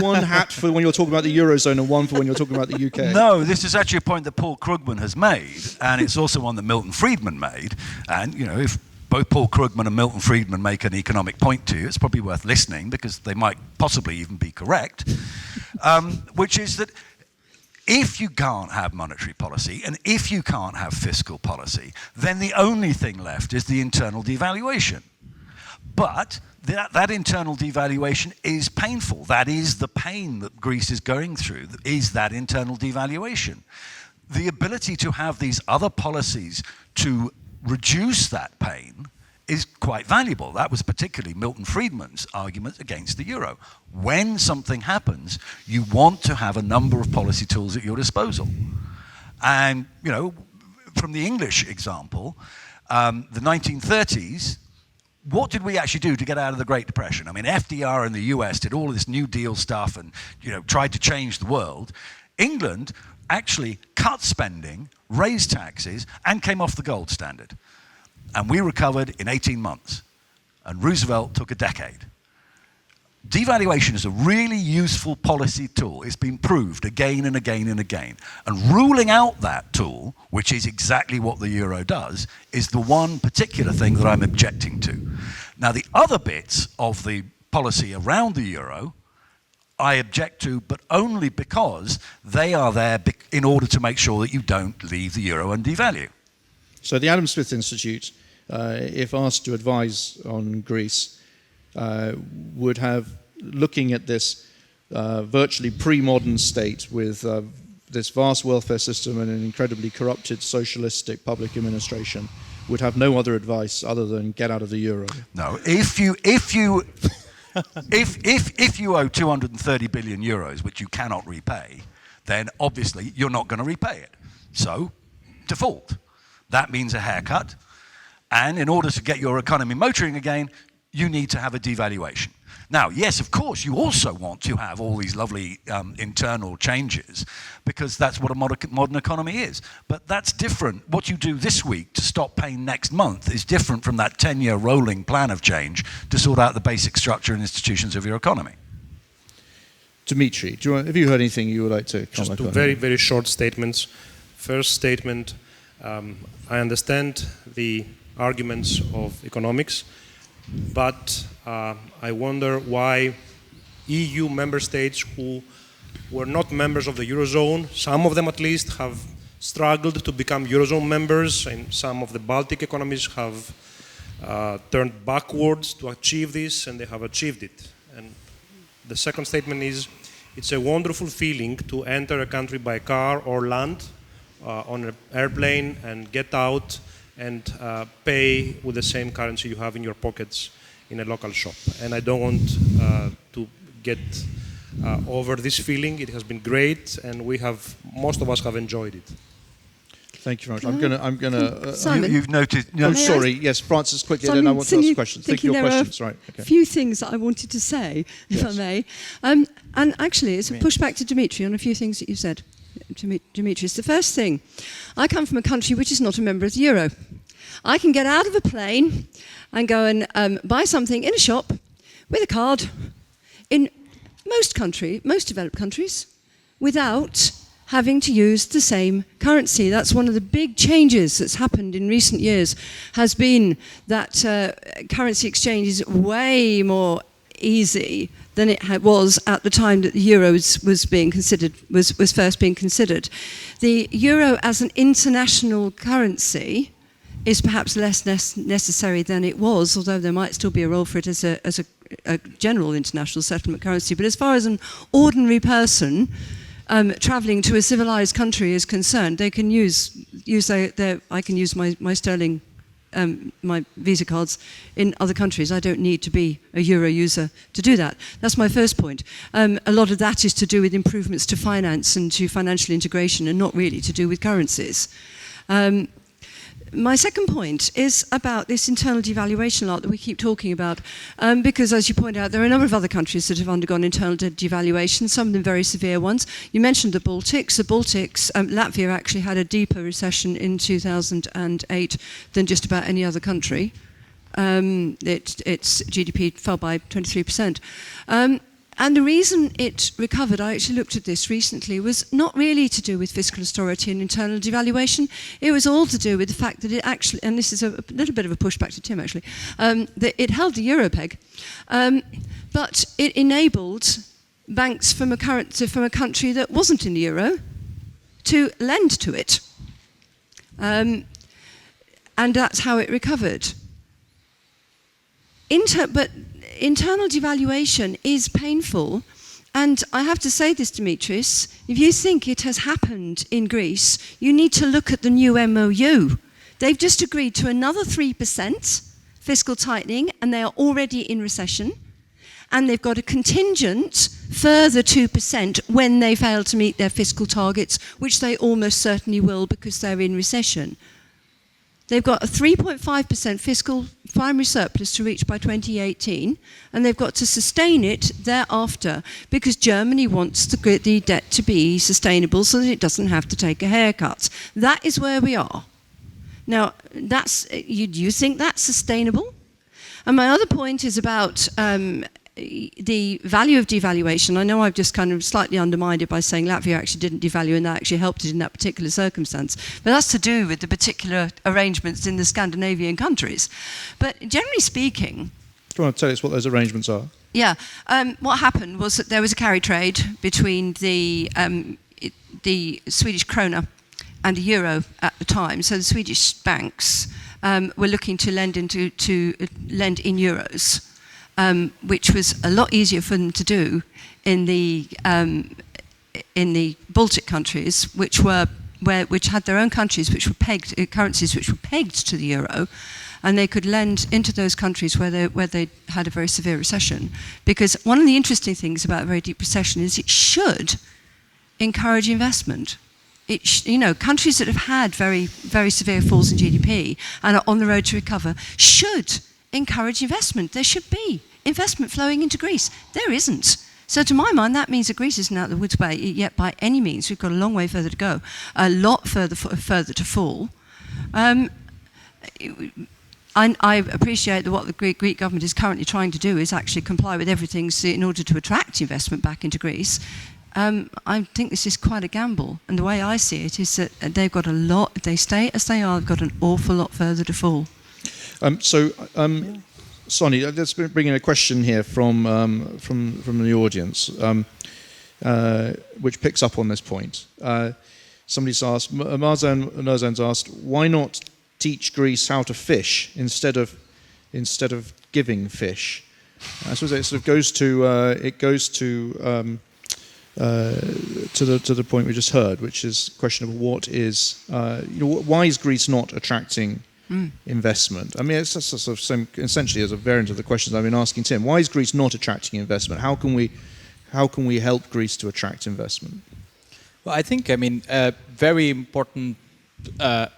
one hat for when you're talking about the Eurozone and one for when you're talking about the UK? No, this is actually a point that Paul Krugman has made, and it's also one that Milton Friedman made. And if both Paul Krugman and Milton Friedman make an economic point to you, it's probably worth listening, because they might possibly even be correct, which is that if you can't have monetary policy and if you can't have fiscal policy, then the only thing left is the internal devaluation. But that internal devaluation is painful. That is the pain that Greece is going through, is that internal devaluation. The ability to have these other policies to reduce that pain is quite valuable. That was particularly Milton Friedman's argument against the euro. When something happens, you want to have a number of policy tools at your disposal. And, from the English example, the 1930s, what did we actually do to get out of the Great Depression? I mean, FDR in the US did all of this New Deal stuff and, tried to change the world. England actually cut spending, raised taxes, and came off the gold standard. And we recovered in 18 months. And Roosevelt took a decade. Devaluation is a really useful policy tool. It's been proved again and again and again. And ruling out that tool, which is exactly what the euro does, is the one particular thing that I'm objecting to. Now, the other bits of the policy around the euro, I object to, but only because they are there in order to make sure that you don't leave the euro and devalue. So the Adam Smith Institute, if asked to advise on Greece, would have, looking at this, virtually pre-modern state with this vast welfare system and an incredibly corrupted socialistic public administration would have no other advice other than get out of the euro. No, if you owe 230 billion euros, which you cannot repay, then obviously you're not going to repay it. So, default. That means a haircut. And in order to get your economy motoring again, you need to have a devaluation. Now, yes, of course, you also want to have all these lovely internal changes because that's what a modern economy is. But that's different. What you do this week to stop paying next month is different from that 10-year rolling plan of change to sort out the basic structure and institutions of your economy. Dimitri, have you heard anything you would like to comment on? Just two very, very short statements. First statement, I understand the arguments of economics, but I wonder why EU member states who were not members of the Eurozone, some of them at least have struggled to become Eurozone members, and some of the Baltic economies have turned backwards to achieve this, and they have achieved it. And the second statement is, it's a wonderful feeling to enter a country by car or land on an airplane and get out and pay with the same currency you have in your pockets in a local shop. And I don't want to get over this feeling. It has been great, and most of us have enjoyed it. Thank you very much. I'm gonna. Simon, You've noted. I'm sorry. Yes, Francis, quickly. Then I want to ask questions. Think of your questions. Right. Okay. A few things that I wanted to say, if I may. And actually, it's a pushback to Dimitri on a few things that you said. Dimitri, it's the first thing. I come from a country which is not a member of the Euro. I can get out of a plane and go and buy something in a shop with a card in most developed countries without having to use the same currency. That's one of the big changes that's happened in recent years, has been that currency exchange is way more easy than it was at the time that the euro was first being considered. The euro as an international currency is perhaps less necessary than it was, although there might still be a role for it as a general international settlement currency. But as far as an ordinary person travelling to a civilized country is concerned, they can I can use my sterling, my Visa cards in other countries. I don't need to be a euro user to do that. That's my first point. A lot of that is to do with improvements to finance and to financial integration, and not really to do with currencies. My second point is about this internal devaluation lot that we keep talking about, because, as you point out, there are a number of other countries that have undergone internal devaluation, some of them very severe ones. You mentioned the Baltics. Latvia actually had a deeper recession in 2008 than just about any other country. Its GDP fell by 23%. And the reason it recovered, I actually looked at this recently, was not really to do with fiscal austerity and internal devaluation. It was all to do with the fact that it actually, and this is a little bit of a pushback to Tim actually, that it held the euro peg, but it enabled banks from a country that wasn't in the euro to lend to it. And that's how it recovered. But internal devaluation is painful, and I have to say this, Dimitris, if you think it has happened in Greece, you need to look at the new MOU. They've just agreed to another 3% fiscal tightening, and they are already in recession, and they've got a contingent further 2% when they fail to meet their fiscal targets, which they almost certainly will because they're in recession. They've got a 3.5% fiscal primary surplus to reach by 2018, and they've got to sustain it thereafter because Germany wants the debt to be sustainable so that it doesn't have to take a haircut. That is where we are. Now, you think that's sustainable? And my other point is about the value of devaluation. I know I've just kind of slightly undermined it by saying Latvia actually didn't devalue and that actually helped it in that particular circumstance. But that's to do with the particular arrangements in the Scandinavian countries. But generally speaking... Do you want to tell us what those arrangements are? Yeah. What happened was that there was a carry trade between the Swedish krona and the euro at the time. So the Swedish banks were looking to lend in euros. which was a lot easier for them to do in the Baltic countries, which had their own countries which were pegged currencies which were pegged to the euro, and they could lend into those countries where they had a very severe recession. Because one of the interesting things about a very deep recession is it should encourage investment. Countries that have had very, very severe falls in GDP and are on the road to recover should encourage investment. There should be investment flowing into Greece. There isn't. So to my mind, that means that Greece isn't out of the woods yet by any means. We've got a long way further to go, a lot further to fall. I appreciate that what the Greek government is currently trying to do is actually comply with everything in order to attract investment back into Greece. I think this is quite a gamble, and the way I see it is that they've got a lot. If they stay as they are, they've got an awful lot further to fall. Sonny, let's bring in a question here from the audience, which picks up on this point. Somebody's asked, Marzan's asked, why not teach Greece how to fish instead of giving fish? I suppose it sort of goes to the point we just heard, which is the question of what is why is Greece not attracting investment? I mean, it's sort of essentially as a variant of the questions I've been asking Tim. Why is Greece not attracting investment? How can we help Greece to attract investment? Well, I think a very important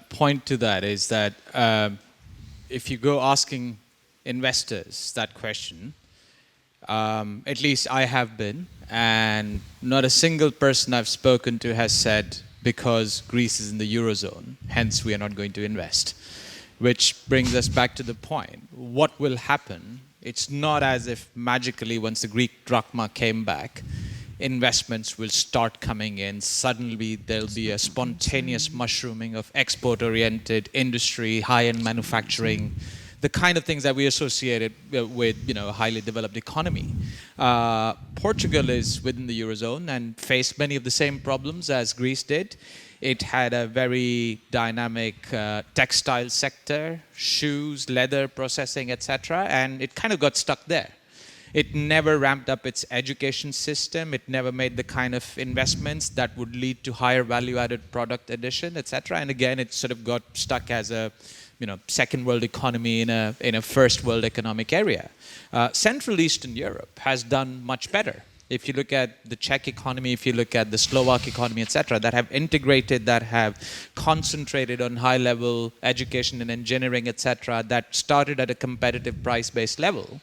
point to that is that if you go asking investors that question, at least I have been, and not a single person I've spoken to has said because Greece is in the Eurozone, hence we are not going to invest. Which brings us back to the point. What will happen? It's not as if magically once the Greek drachma came back, investments will start coming in. Suddenly there'll be a spontaneous mushrooming of export-oriented industry, high-end manufacturing, the kind of things that we associated with a highly developed economy. Portugal is within the Eurozone and faced many of the same problems as Greece did. It had a very dynamic textile sector, shoes, leather processing, etc., and it kind of got stuck there. It never ramped up its education system. It never made the kind of investments that would lead to higher value-added product addition, etc. And again, it sort of got stuck as a second world economy in a first world economic area. Central Eastern Europe has done much better. If you look at the Czech economy, if you look at the Slovak economy, etc., that have integrated, that have concentrated on high-level education and engineering, etc., that started at a competitive price-based level.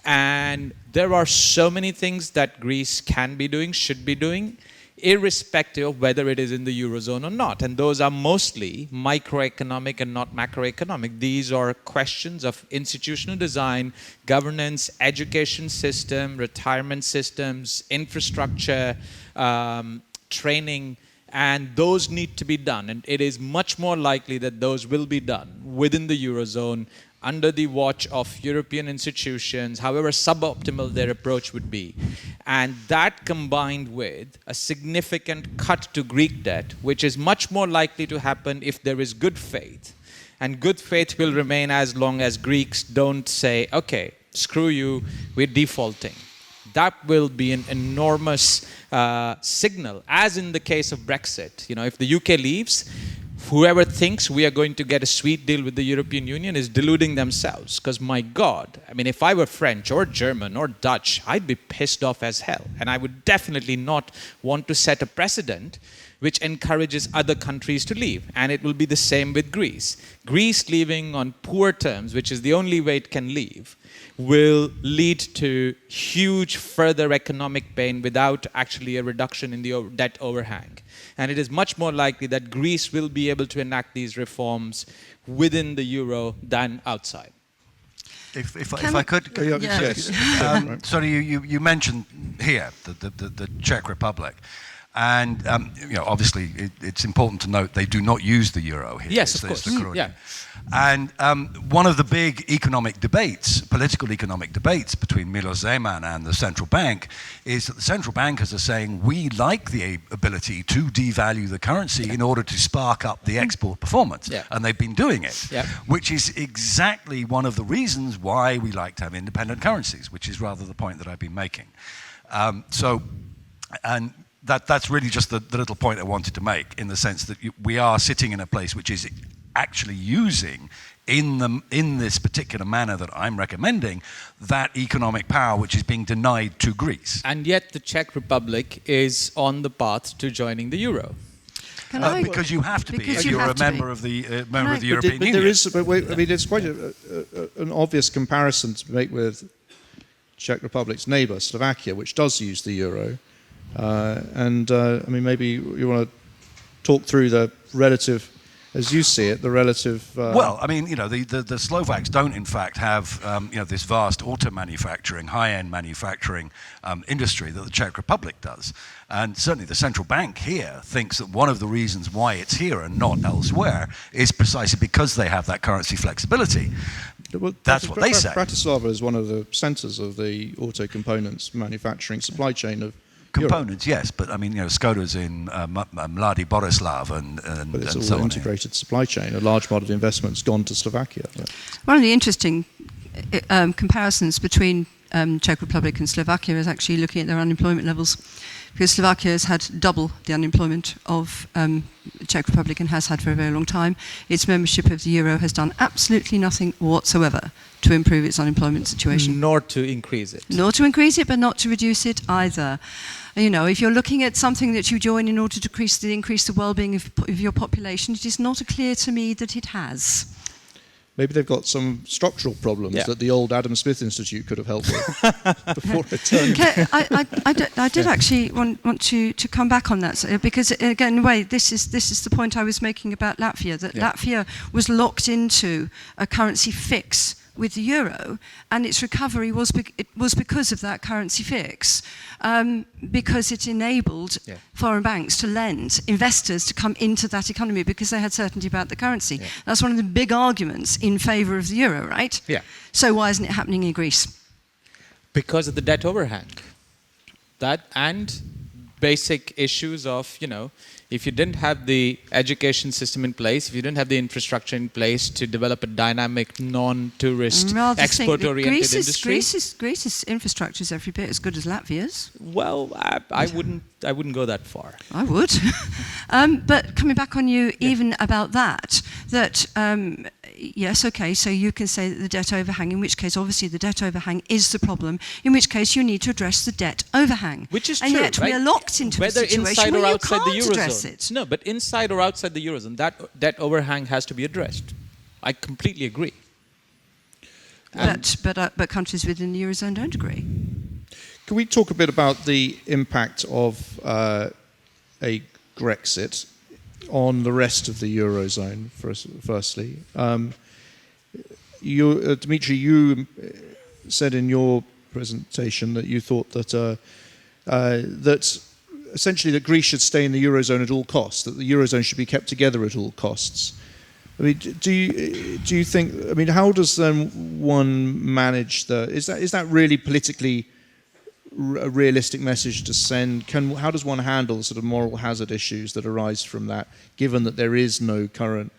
And there are so many things that Greece can be doing, should be doing, irrespective of whether it is in the Eurozone or not. And those are mostly microeconomic and not macroeconomic. These are questions of institutional design, governance, education system, retirement systems, infrastructure, training, and those need to be done. And it is much more likely that those will be done within the Eurozone under the watch of European institutions, however suboptimal their approach would be. And that combined with a significant cut to Greek debt, which is much more likely to happen if there is good faith. And good faith will remain as long as Greeks don't say, okay, screw you, we're defaulting. That will be an enormous signal, as in the case of Brexit. If the UK leaves, whoever thinks we are going to get a sweet deal with the European Union is deluding themselves. Because my God, if I were French or German or Dutch, I'd be pissed off as hell. And I would definitely not want to set a precedent which encourages other countries to leave. And it will be the same with Greece. Greece leaving on poor terms, which is the only way it can leave, will lead to huge further economic pain without actually a reduction in the debt overhang. And it is much more likely that Greece will be able to enact these reforms within the euro than outside. If I could, yes. Sorry, you mentioned here the Czech Republic. And obviously, it's important to note they do not use the euro here. Yes, of course. Yeah. And one of the big economic debates, political economic debates between Miloš Zeman and the central bank is that the central bankers are saying we like the ability to devalue the currency in order to spark up the export performance. Yeah. And they've been doing it, Yeah. which is exactly one of the reasons why we like to have independent currencies, which is rather the point that I've been making. That's really just the little point I wanted to make, in the sense that we are sitting in a place which is actually using, in this particular manner that I'm recommending, that economic power which is being denied to Greece. And yet the Czech Republic is on the path to joining the euro. Because you have to be, Because if you you're have a to member be. of the But European But Union. there is, it's quite an obvious comparison to make with Czech Republic's neighbour, Slovakia, which does use the euro. Maybe you want to talk through the relative, as you see it, the relative... the Slovaks don't in fact have this vast auto manufacturing, high-end manufacturing industry that the Czech Republic does. And certainly the central bank here thinks that one of the reasons why it's here and not elsewhere is precisely because they have that currency flexibility. Well, that's what they say. Bratislava is one of the centres of the auto components manufacturing supply chain of components, yes, but Skoda's in Mladi Boleslav but it's and all so on. integrated supply chain. A large part of the investment's gone to Slovakia. One of the interesting comparisons between Czech Republic and Slovakia is actually looking at their unemployment levels, because Slovakia has had double the unemployment of the Czech Republic and has had for a very long time. Its membership of the euro has done absolutely nothing whatsoever to improve its unemployment situation. Nor to increase it. Nor to increase it, but not to reduce it either. If you're looking at something that you join in order to increase the well-being of your population, it is not clear to me that it has. Maybe they've got some structural problems that the old Adam Smith Institute could have helped with before it turned. I did actually want to come back on that, because again, in a way, this is the point I was making about Latvia, that Latvia was locked into a currency fix with the euro, and its recovery was because of that currency fix, because it enabled foreign banks to lend, investors to come into that economy because they had certainty about the currency. Yeah. That's one of the big arguments in favour of the euro, right? Yeah. So why isn't it happening in Greece? Because of the debt overhang. That and basic issues of, if you didn't have the education system in place, if you didn't have the infrastructure in place to develop a dynamic, non-tourist, export-oriented industry. Greece's infrastructure is every bit as good as Latvia's. Well, I wouldn't go that far. I would. But coming back on you, even about that, yes, okay, so you can say that the debt overhang, in which case obviously the debt overhang is the problem, in which case you need to address the debt overhang. Which is and true, yet right? we are locked into a situation where you can't address it. No, but inside or outside the Eurozone, that debt overhang has to be addressed. I completely agree. But countries within the Eurozone don't agree. Can we talk a bit about the impact of a Grexit on the rest of the Eurozone, firstly? Dimitri, you said in your presentation that you thought that essentially that Greece should stay in the Eurozone at all costs, that the Eurozone should be kept together at all costs. I mean, do you think? I mean, how does one manage is that really politically a realistic message to send? How does one handle the sort of moral hazard issues that arise from that, given that there is no current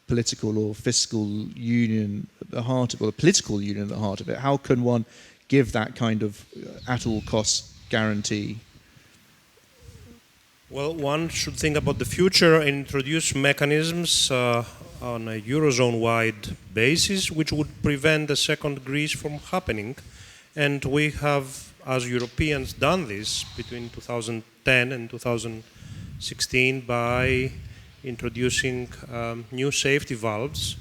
political or fiscal union at the heart of it, or a political union at the heart of it? How can one give that kind of at all costs guarantee? Well, one should think about the future and introduce mechanisms on a Eurozone-wide basis which would prevent the second Greece from happening. And we have, as Europeans, done this between 2010 and 2016 by introducing new safety valves,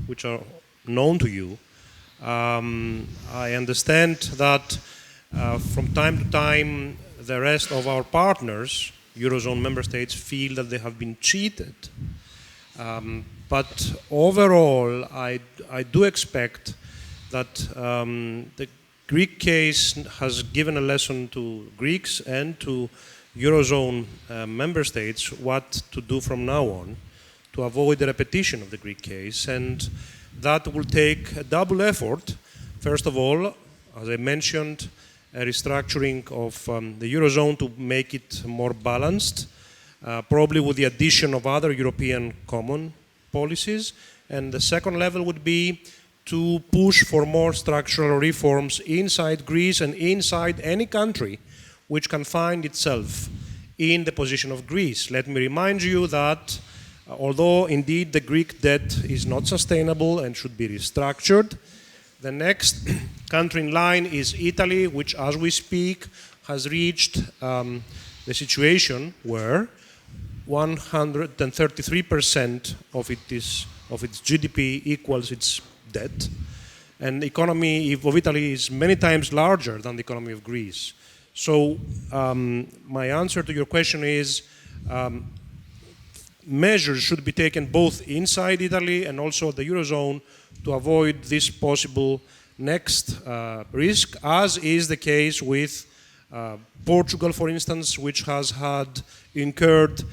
which are known to you. I understand that from time to time the rest of our partners, Eurozone member states, feel that they have been cheated. But overall, I do expect that the Greek case has given a lesson to Greeks and to Eurozone member states what to do from now on to avoid the repetition of the Greek case, and that will take a double effort. First of all, as I mentioned, a restructuring of the Eurozone to make it more balanced, probably with the addition of other European common policies. And the second level would be to push for more structural reforms inside Greece and inside any country which can find itself in the position of Greece. Let me remind you that although indeed the Greek debt is not sustainable and should be restructured, the next country in line is Italy, which as we speak has reached the situation where 133% of its GDP equals its debt, and the economy of Italy is many times larger than the economy of Greece. So my answer to your question is measures should be taken both inside Italy and also the Eurozone to avoid this possible next risk, as is the case with Portugal, for instance, which has had incurred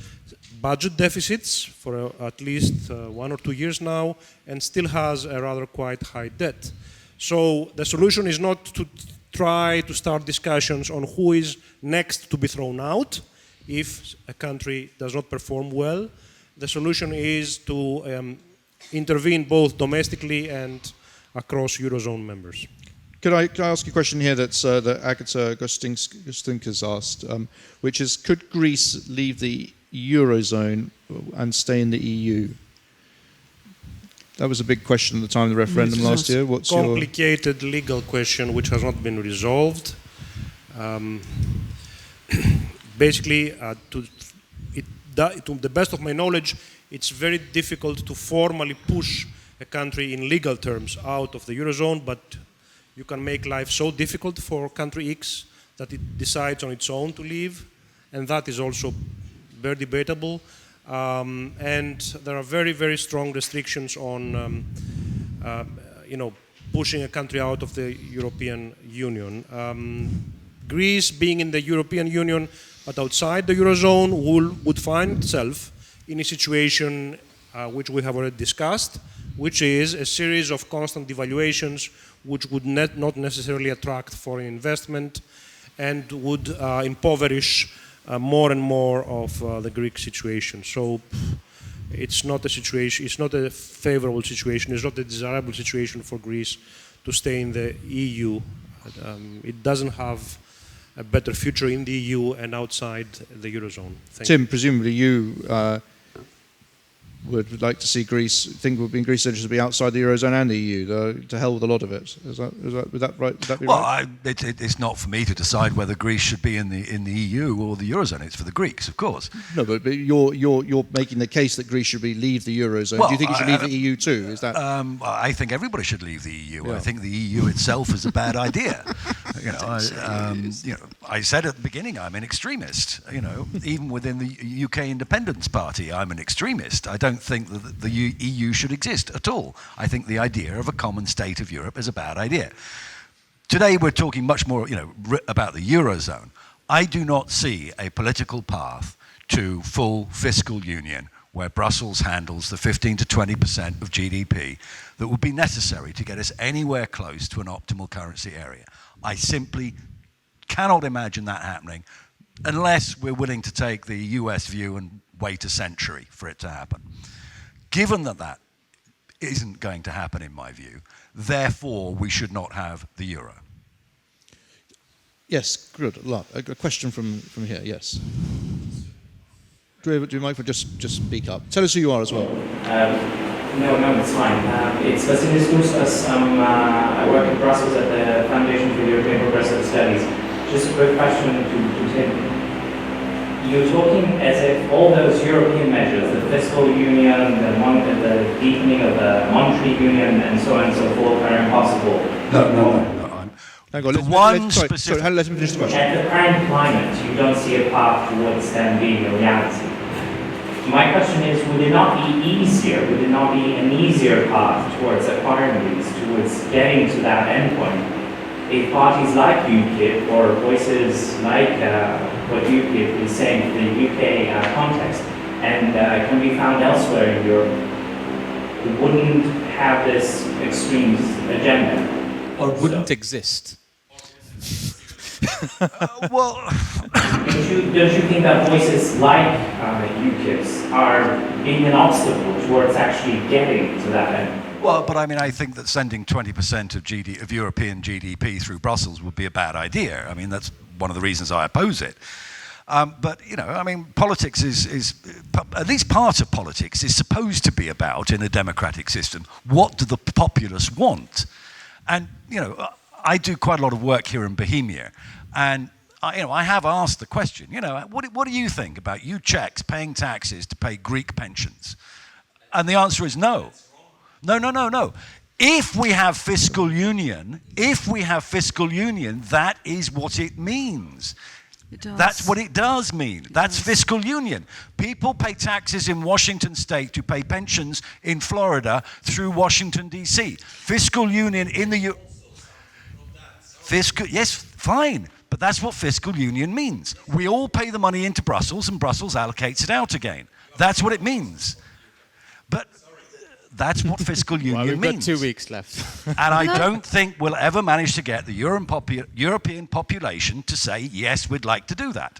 budget deficits for at least 1 or 2 years now and still has a rather quite high debt. So the solution is not to try to start discussions on who is next to be thrown out if a country does not perform well. The solution is to intervene both domestically and across Eurozone members. Can I ask a question here that Agatha Gostink has asked, which is, could Greece leave the Eurozone and stay in the EU? That was a big question at the time of the referendum last year. What's complicated legal question which has not been resolved. Basically, to the best of my knowledge, it's very difficult to formally push a country in legal terms out of the Eurozone, but you can make life so difficult for country X that it decides on its own to leave, and that is also very debatable. And there are very, very strong restrictions on pushing a country out of the European Union. Greece, being in the European Union but outside the Eurozone, would find itself in a situation which we have already discussed, which is a series of constant devaluations which would not necessarily attract foreign investment and would impoverish more and more of the Greek situation. So it's not a situation, it's not a favorable situation, it's not a desirable situation for Greece to stay in the EU. It doesn't have a better future in the EU and outside the Eurozone. Tim, presumably you would like to see Greece, think it would be in Greece's interest to be outside the Eurozone and the EU, to hell with a lot of it. Would that be right? It's not for me to decide whether Greece should be in the EU or the Eurozone. It's for the Greeks, of course. No, but you're making the case that Greece should leave the Eurozone. Well, do you think it should leave the EU too? Is that? I think everybody should leave the EU. Yeah. I think the EU itself is a bad idea. I said at the beginning I'm an extremist. Even within the UK Independence Party, I'm an extremist. I don't think that the EU should exist at all. I think the idea of a common state of Europe is a bad idea. Today we're talking much more, about the Eurozone. I do not see a political path to full fiscal union where Brussels handles the 15 to 20% of GDP that would be necessary to get us anywhere close to an optimal currency area. I simply cannot imagine that happening unless we're willing to take the US view and wait a century for it to happen. Given that isn't going to happen in my view, therefore we should not have the euro. Yes, good. A question from here, yes. Do you mind if I just speak up? Tell us who you are as well. No, it's fine. It's Vasilis Koustas. I work in Brussels at the Foundation for European Progressive Studies. Just a quick question to Tim. You're talking as if all those European measures, the fiscal union, the deepening of the monetary union, and so on and so forth, are impossible. No. Hang on, let him finish the question. At the current climate, you don't see a path towards them being a reality. My question is, would it not be an easier path towards acquiring these, towards getting to that endpoint, if parties like UKIP or voices like what UKIP is saying in the UK context and can be found elsewhere in Europe, wouldn't have this extremist agenda? Or wouldn't exist? Well, don't you think that voices like UKIP's are being an obstacle towards actually getting to that end? well, but I mean, I think that sending 20% of European GDP through Brussels would be a bad idea. I mean, that's one of the reasons I oppose it. But, you know, I mean, politics is, at least part of politics is supposed to be about, in a democratic system, what do the populace want? And, you know, I do quite a lot of work here in Bohemia, and I have asked the question, you know, what do you think about you Czechs paying taxes to pay Greek pensions? And the answer is no. No. If we have fiscal union, that is what it means. That's what it does mean. That's fiscal union. People pay taxes in Washington state to pay pensions in Florida through Washington, D.C. Fiscal union in the... Yes, fine. But that's what fiscal union means. We all pay the money into Brussels and Brussels allocates it out again. That's what it means. But that's what fiscal union We've means. got 2 weeks left. And I don't think we'll ever manage to get the European population to say, yes, we'd like to do that.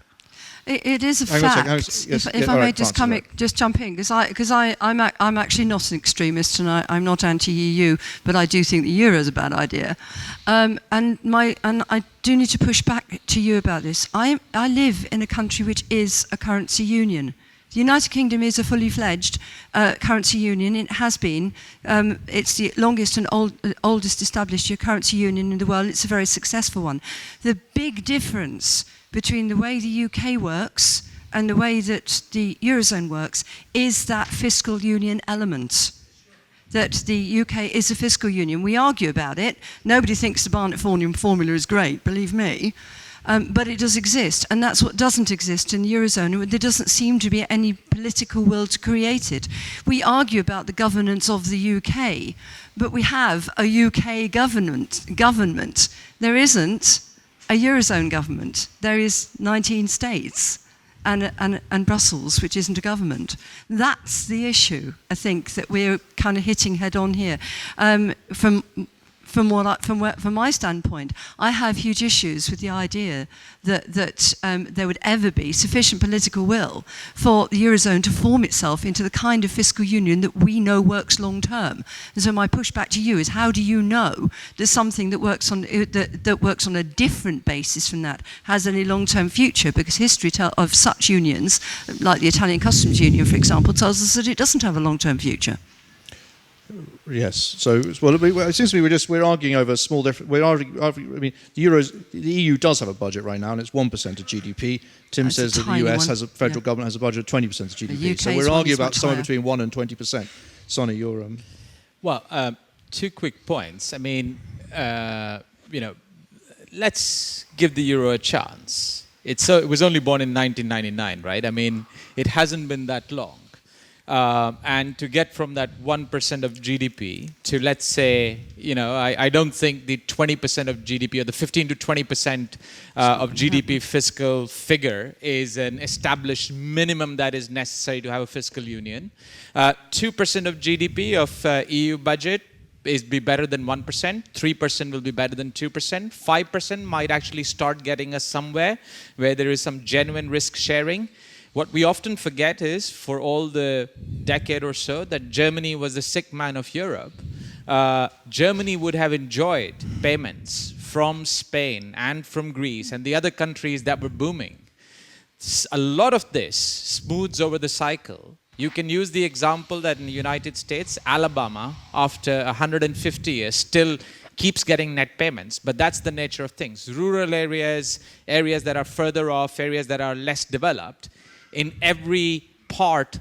It is a Hang on a fact. second, yes, If yeah, I all may right, just Francis, just jump in, because I'm actually not an extremist, and I'm not anti-EU, but I do think the euro is a bad idea. And I do need to push back to you about this. I live in a country which is a currency union. The United Kingdom is a fully fledged currency union. It has been. It's the longest and oldest established currency union in the world. It's a very successful one. The big difference between the way the UK works and the way that the Eurozone works is that fiscal union element. That the UK is a fiscal union. We argue about it. Nobody thinks the Barnett formula is great, believe me. But it does exist, and that's what doesn't exist in the Eurozone. There doesn't seem to be any political will to create it. We argue about the governance of the UK, but we have a UK government. There isn't a Eurozone government. There is 19 states and Brussels, which isn't a government. That's the issue, I think, that we're kind of hitting head on here. From my standpoint, I have huge issues with the idea that there would ever be sufficient political will for the Eurozone to form itself into the kind of fiscal union that we know works long term. And so my pushback to you is, how do you know that something that works on a different basis from that has any long-term future? Because history of such unions, like the Italian Customs Union, for example, tells us that it doesn't have a long-term future. Yes. So, it seems to me we're arguing over a small difference. I mean, the EU does have a budget right now, and it's 1% of GDP. Tim says that the US has a federal government has a budget of 20% of GDP. So we're arguing about somewhere between 1% and 20%. Sonny, you're Well, 2 quick points. I mean, let's give the euro a chance. It was only born in 1999, right? I mean, it hasn't been that long. And to get from that 1% of GDP to, let's say, I don't think the 20% of GDP or the 15 to 20% of GDP fiscal figure is an established minimum that is necessary to have a fiscal union. 2% of GDP of EU budget be better than 1%, 3% will be better than 2%, 5% might actually start getting us somewhere where there is some genuine risk sharing. What we often forget is, for all the decade or so that Germany was the sick man of Europe, Germany would have enjoyed payments from Spain and from Greece and the other countries that were booming. A lot of this smooths over the cycle. You can use the example that in the United States, Alabama, after 150 years, still keeps getting net payments, but that's the nature of things. Rural areas, areas that are further off, areas that are less developed, in every part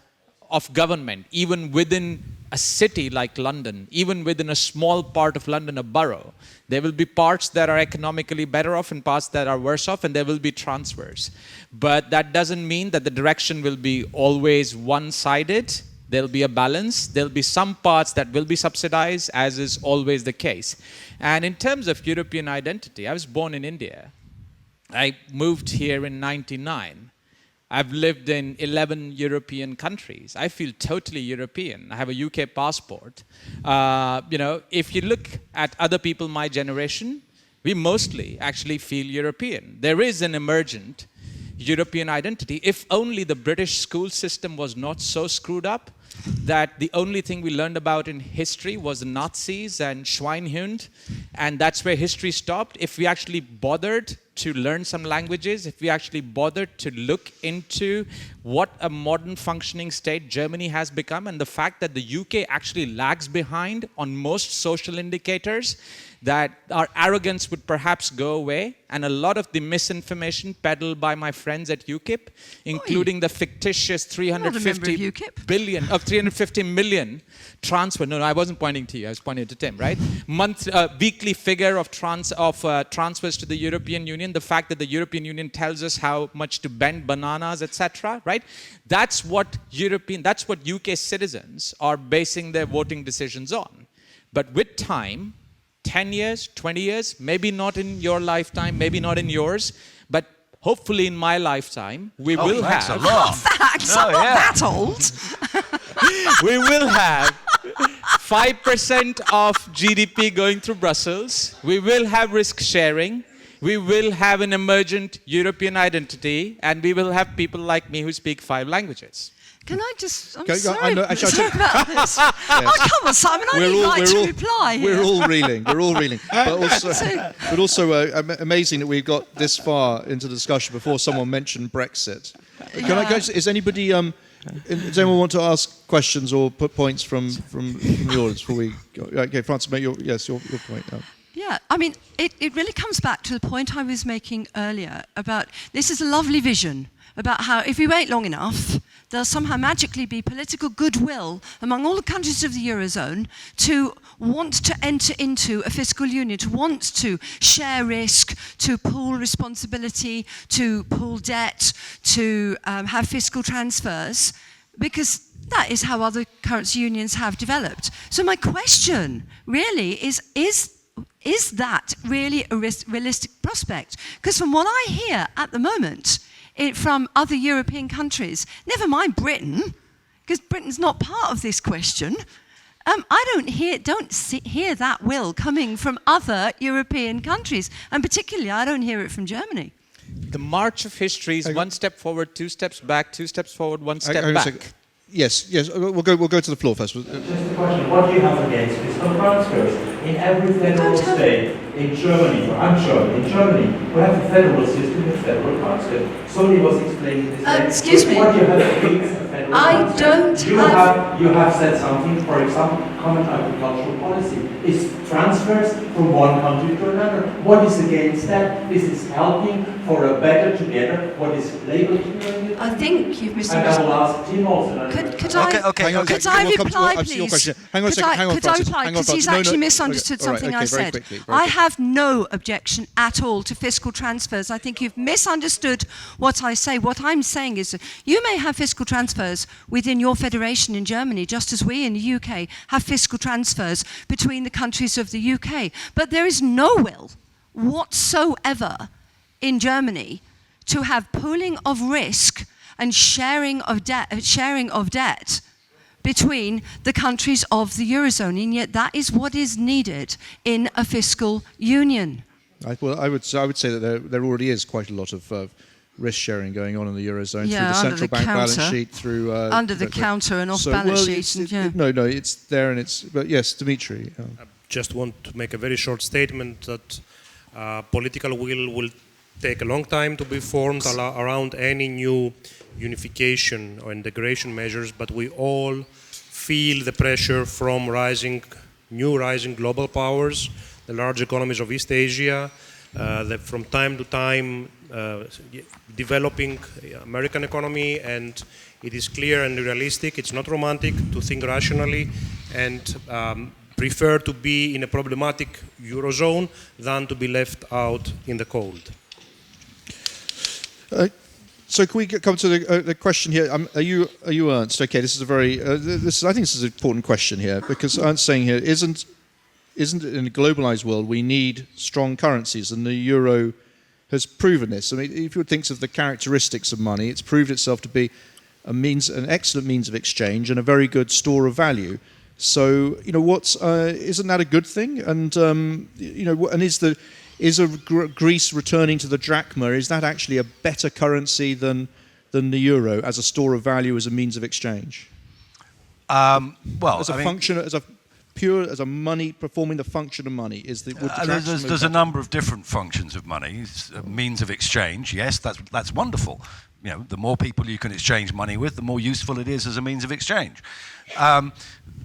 of government, even within a city like London, even within a small part of London, a borough, there will be parts that are economically better off and parts that are worse off, and there will be transfers. But that doesn't mean that the direction will be always one-sided, There'll be a balance. There'll be some parts that will be subsidized, as is always the case. And in terms of European identity, I was born in India. I moved here in '99. I've lived in 11 European countries. I feel totally European. I have a UK passport. If you look at other people my generation, we mostly actually feel European. There is an emergent European identity, if only the British school system was not so screwed up that the only thing we learned about in history was the Nazis and Schweinhund, and that's where history stopped. If we actually bothered to learn some languages, if we actually bothered to look into what a modern functioning state Germany has become, and the fact that the UK actually lags behind on most social indicators, that our arrogance would perhaps go away, and a lot of the misinformation peddled by my friends at UKIP, including the fictitious 350 million transfer. No, I wasn't pointing to you. I was pointing to Tim, right? Weekly figure of transfers to the European Union. The fact that the European Union tells us how much to bend bananas, etc. Right? That's what UK citizens are basing their voting decisions on. But with time, 10 years, 20 years, maybe not in your lifetime, maybe not in yours, but hopefully in my lifetime, we will have... Thanks a lot. Thanks, I'm not that old. We will have 5% of GDP going through Brussels. We will have risk sharing. We will have an emergent European identity, and we will have people like me who speak 5 languages. Can I just... I'm Go- sorry, I know- actually, sorry about this. Oh, come on, Simon, I need like to reply here. We're all reeling. But also amazing that we've got this far into the discussion before someone mentioned Brexit. Can I go? Is anybody? Does anyone want to ask questions or put points from the audience before we go? Okay, Francis, make your point. Yeah, I mean, it really comes back to the point I was making earlier about this is a lovely vision about how if we wait long enough, there'll somehow magically be political goodwill among all the countries of the Eurozone to want to enter into a fiscal union, to want to share risk, to pool responsibility, to pool debt, to have fiscal transfers, because that is how other currency unions have developed. So my question really is that really a realistic prospect? Because from what I hear at the moment, from other European countries, never mind Britain, because Britain's not part of this question. I don't hear that will coming from other European countries, and particularly I don't hear it from Germany. The march of history is 1 step forward, 2 steps back, 2 steps forward, 1 step back. Yes. We'll go to the floor first. Just a question: what do you have against fiscal transfers? In every federal state, in Germany, in Germany, we have a federal system with federal transfers. Somebody was explaining this. Excuse me. What do you have against a federal transfer? You have said something, for example, common agricultural policy is transfers from one country to another. What is against that? This is helping for a better together. What is labeled here? I think you've misunderstood. And I will ask Tim also. Could I reply, please? Hang on a second. Could I reply? Because he's actually misunderstood something I said. I have no objection at all to fiscal transfers. I think you've misunderstood what I say. What I'm saying is that you may have fiscal transfers within your federation in Germany, just as we in the UK have fiscal transfers between the countries of the UK. But there is no will whatsoever in Germany to have pooling of risk and sharing of debt between the countries of the Eurozone, and yet that is what is needed in a fiscal union. I would say that there already is quite a lot of risk sharing going on in the Eurozone through the central bank balance sheet, through under the counter and off balance sheet. No, it's there, and it's. But yes, Dimitri. I just want to make a very short statement that political will take a long time to be formed around any new unification or integration measures, but we all feel the pressure from new rising global powers, the large economies of East Asia, from time to time developing American economy, and it is clear and realistic, it's not romantic to think rationally and prefer to be in a problematic Eurozone than to be left out in the cold. So can we come to the question here? Are you Ernst? Okay, this is a very I think this is an important question here, because Ernst's saying here, isn't it in a globalized world we need strong currencies, and the euro has proven this. I mean, if you think of the characteristics of money, it's proved itself to be an excellent means of exchange and a very good store of value. So, isn't that a good thing? And and is Greece returning to the drachma? Is that actually a better currency than the euro as a store of value, as a means of exchange? As a money performing the function of money, there's a number of different functions of money. Means of exchange, yes, that's wonderful. The more people you can exchange money with, the more useful it is as a means of exchange.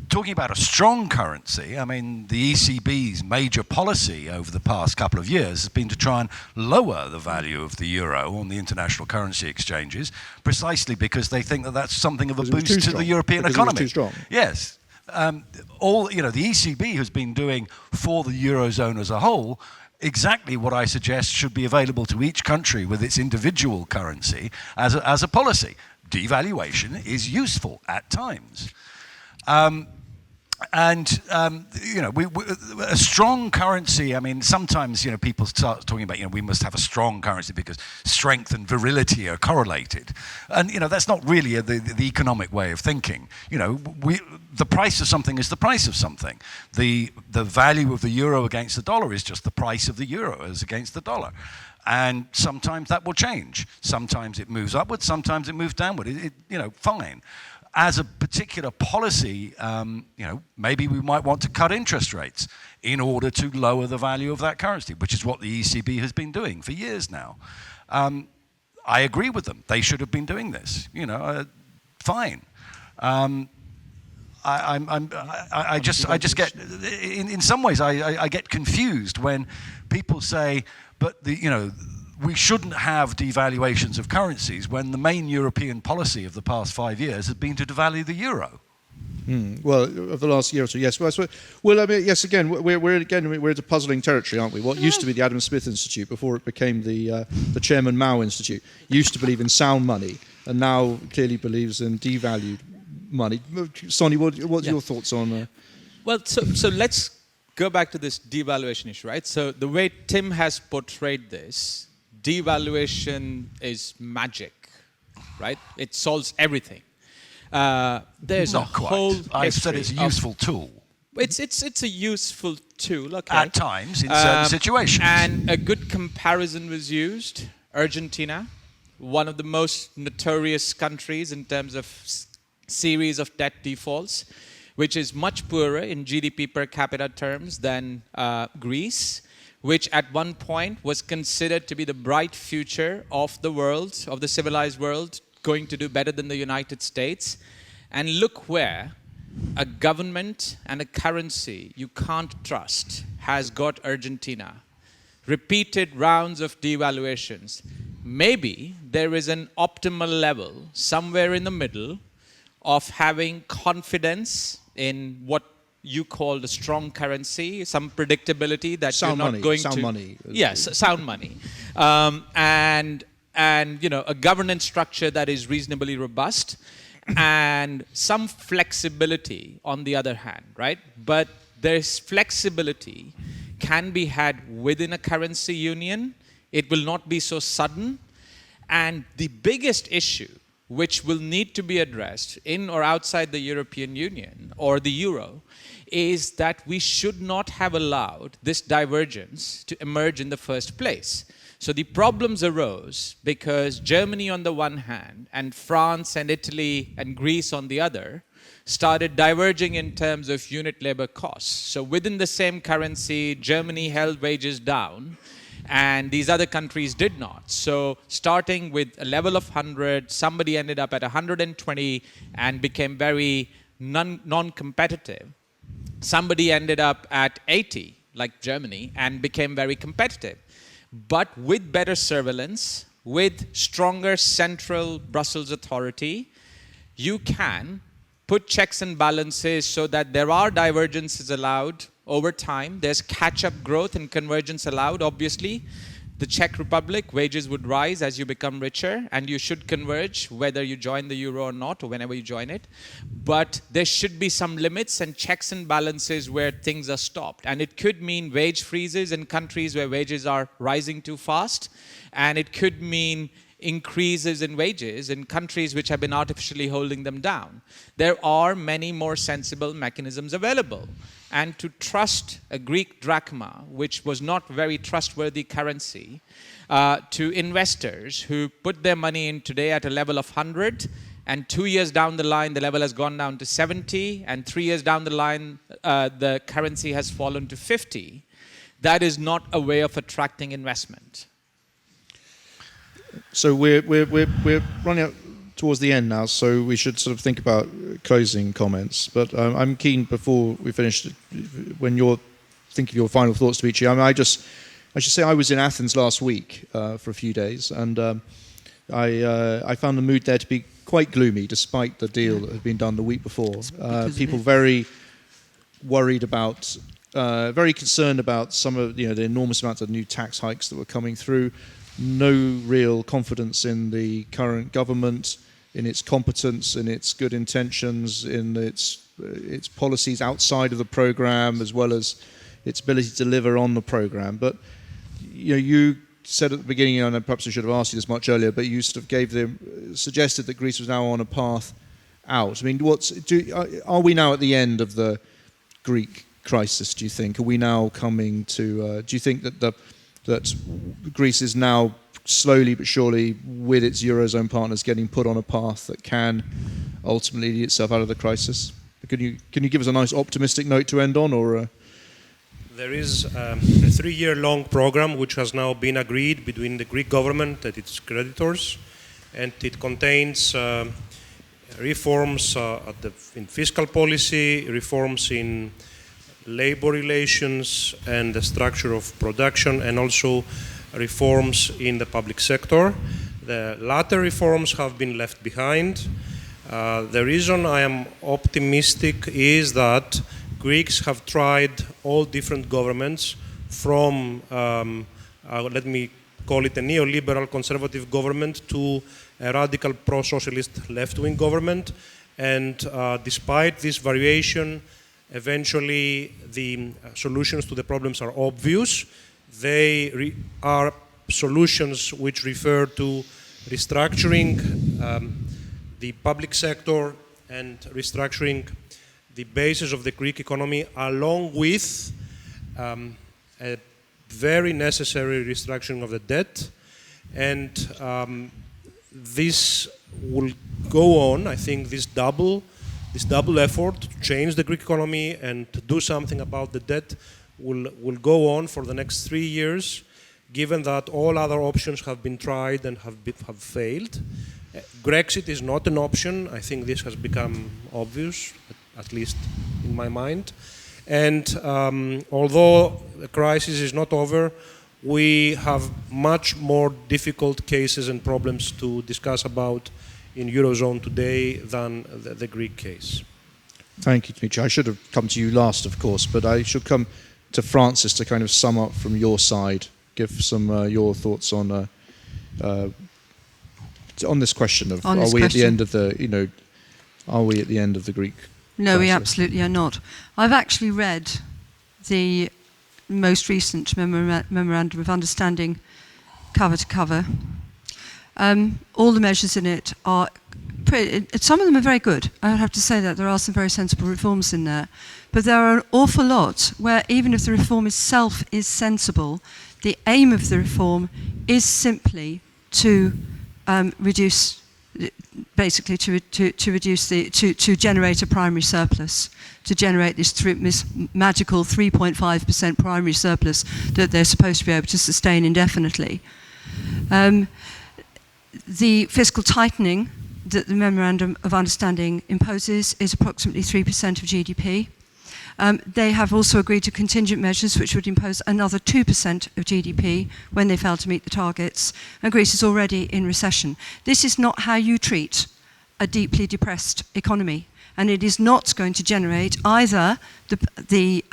Talking about a strong currency, I mean, the ECB's major policy over the past couple of years has been to try and lower the value of the euro on the international currency exchanges, precisely because they think that that's something of a boost to the European economy. It was too strong. Yes. The ECB has been doing for the Eurozone as a whole exactly what I suggest should be available to each country with its individual currency as a policy. Devaluation is useful at times. A strong currency, I mean, sometimes, people start talking about, we must have a strong currency because strength and virility are correlated. And, that's not really the economic way of thinking. The price of something is the price of something. The value of the euro against the dollar is just the price of the euro as against the dollar. And sometimes that will change. Sometimes it moves upwards, sometimes it moves downward. Fine. As a particular policy, maybe we might want to cut interest rates in order to lower the value of that currency, which is what the ECB has been doing for years now. I agree with them. They should have been doing this. Fine. I just get, in some ways, I get confused when people say, but we shouldn't have devaluations of currencies when the main European policy of the past 5 years has been to devalue the euro. Well, of the last year or so, yes. Well, I mean, yes. Again, we're into puzzling territory, aren't we? What used to be the Adam Smith Institute before it became the Chairman Mao Institute used to believe in sound money, and now clearly believes in devalued money. Sonny, what's your thoughts on? Well, so let's go back to this devaluation issue, right? So the way Tim has portrayed this. Devaluation is magic, right? It solves everything. There's not quite. Whole I said it's a useful tool. It's a useful tool, okay. At times, in certain situations. And a good comparison was used. Argentina, one of the most notorious countries in terms of series of debt defaults, which is much poorer in GDP per capita terms than Greece, which at one point was considered to be the bright future of the world, of the civilized world, going to do better than the United States. And look where a government and a currency you can't trust has got Argentina. Repeated rounds of devaluations. Maybe there is an optimal level somewhere in the middle of having confidence in what you called a strong currency, some predictability that sound you're not money, going sound to... money. Yes, sound money. And a governance structure that is reasonably robust and some flexibility on the other hand, right? But there's flexibility can be had within a currency union. It will not be so sudden. And the biggest issue which will need to be addressed in or outside the European Union or the euro is that we should not have allowed this divergence to emerge in the first place. So the problems arose because Germany on the one hand and France and Italy and Greece on the other started diverging in terms of unit labor costs. So within the same currency, Germany held wages down and these other countries did not. So starting with a level of 100, somebody ended up at 120 and became very non-competitive. Somebody ended up at 80, like Germany, and became very competitive. But with better surveillance, with stronger central Brussels authority, you can put checks and balances so that there are divergences allowed over time. There's catch-up growth and convergence allowed, obviously. the Czech Republic, wages would rise as you become richer, and you should converge whether you join the euro or not, or whenever you join it. But there should be some limits and checks and balances where things are stopped. And it could mean wage freezes in countries where wages are rising too fast, and it could mean increases in wages in countries which have been artificially holding them down. There are many more sensible mechanisms available. And to trust a Greek drachma, which was not very trustworthy currency, to investors who put their money in today at a level of 100, and 2 years down the line, the level has gone down to 70, and 3 years down the line, the currency has fallen to 50, that is not a way of attracting investment. So we're running out towards the end now, so we should sort of think about closing comments. But I'm keen, before we finish, when you're thinking of your final thoughts, Dimitri, I should say I was in Athens last week for a few days, and I found the mood there to be quite gloomy, despite the deal that had been done the week before. People very worried about, very concerned about some of the enormous amounts of new tax hikes that were coming through. No real confidence in the current government, in its competence, in its good intentions, in its policies outside of the programme, as well as its ability to deliver on the programme. But you said at the beginning, and perhaps I should have asked you this much earlier, but you sort of suggested that Greece was now on a path out. I mean, are we now at the end of the Greek crisis, do you think? Are we now coming to... do you think that Greece is now slowly but surely, with its Eurozone partners, getting put on a path that can ultimately lead itself out of the crisis? Can you give us a nice optimistic note to end on, or? There is a 3-year-long program which has now been agreed between the Greek government and its creditors, and it contains reforms in fiscal policy, reforms in labor relations and the structure of production, and also reforms in the public sector. The latter reforms have been left behind. The reason I am optimistic is that Greeks have tried all different governments, from, let me call it a neoliberal conservative government, to a radical pro-socialist left-wing government, and despite this variation, eventually the solutions to the problems are obvious. They are solutions which refer to restructuring the public sector and restructuring the basis of the Greek economy, along with a very necessary restructuring of the debt. And this will go on. I think this double effort to change the Greek economy and to do something about the debt will go on for the next 3 years, given that all other options have been tried and have failed. Grexit is not an option. I think this has become obvious, at least in my mind. And although the crisis is not over, we have much more difficult cases and problems to discuss about in Eurozone today than the Greek case. Thank you, Dimitri. I should have come to you last, of course, but I should come to Francis to kind of sum up from your side, give some your thoughts on this question of are we at the end of the Greek No, we crisis? absolutely are not. I've actually read the most recent memorandum of understanding cover to cover. All the measures in it are some of them are very good. I would have to say that there are some very sensible reforms in there, but there are an awful lot where, even if the reform itself is sensible, the aim of the reform is simply to reduce, basically to reduce to generate a primary surplus, to generate this magical 3.5% primary surplus that they're supposed to be able to sustain indefinitely. The fiscal tightening that the Memorandum of Understanding imposes is approximately 3% of GDP. They have also agreed to contingent measures which would impose another 2% of GDP when they fail to meet the targets, and Greece is already in recession. This is not how you treat a deeply depressed economy, and it is not going to generate either the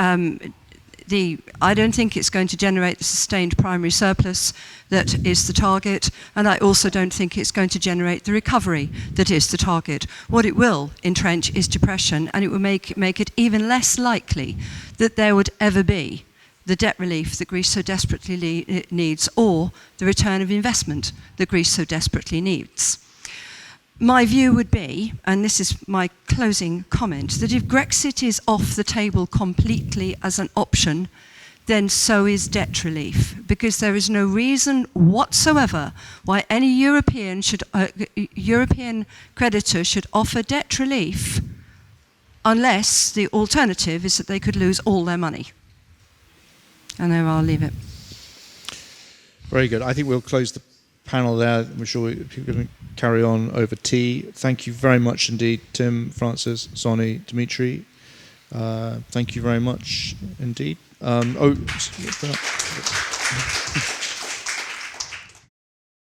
I don't think it's going to generate the sustained primary surplus that is the target, and I also don't think it's going to generate the recovery that is the target. What it will entrench is depression, and it will make it even less likely that there would ever be the debt relief that Greece so desperately needs, or the return of investment that Greece so desperately needs. My view would be, and this is my closing comment, that if Grexit is off the table completely as an option, then so is debt relief, because there is no reason whatsoever why any European creditor should offer debt relief unless the alternative is that they could lose all their money. And there I'll leave it. Very good. I think we'll close the panel there. I'm sure people can carry on over tea. Thank you very much indeed, Tim, Francis, Sonny, Dimitri. Thank you very much indeed.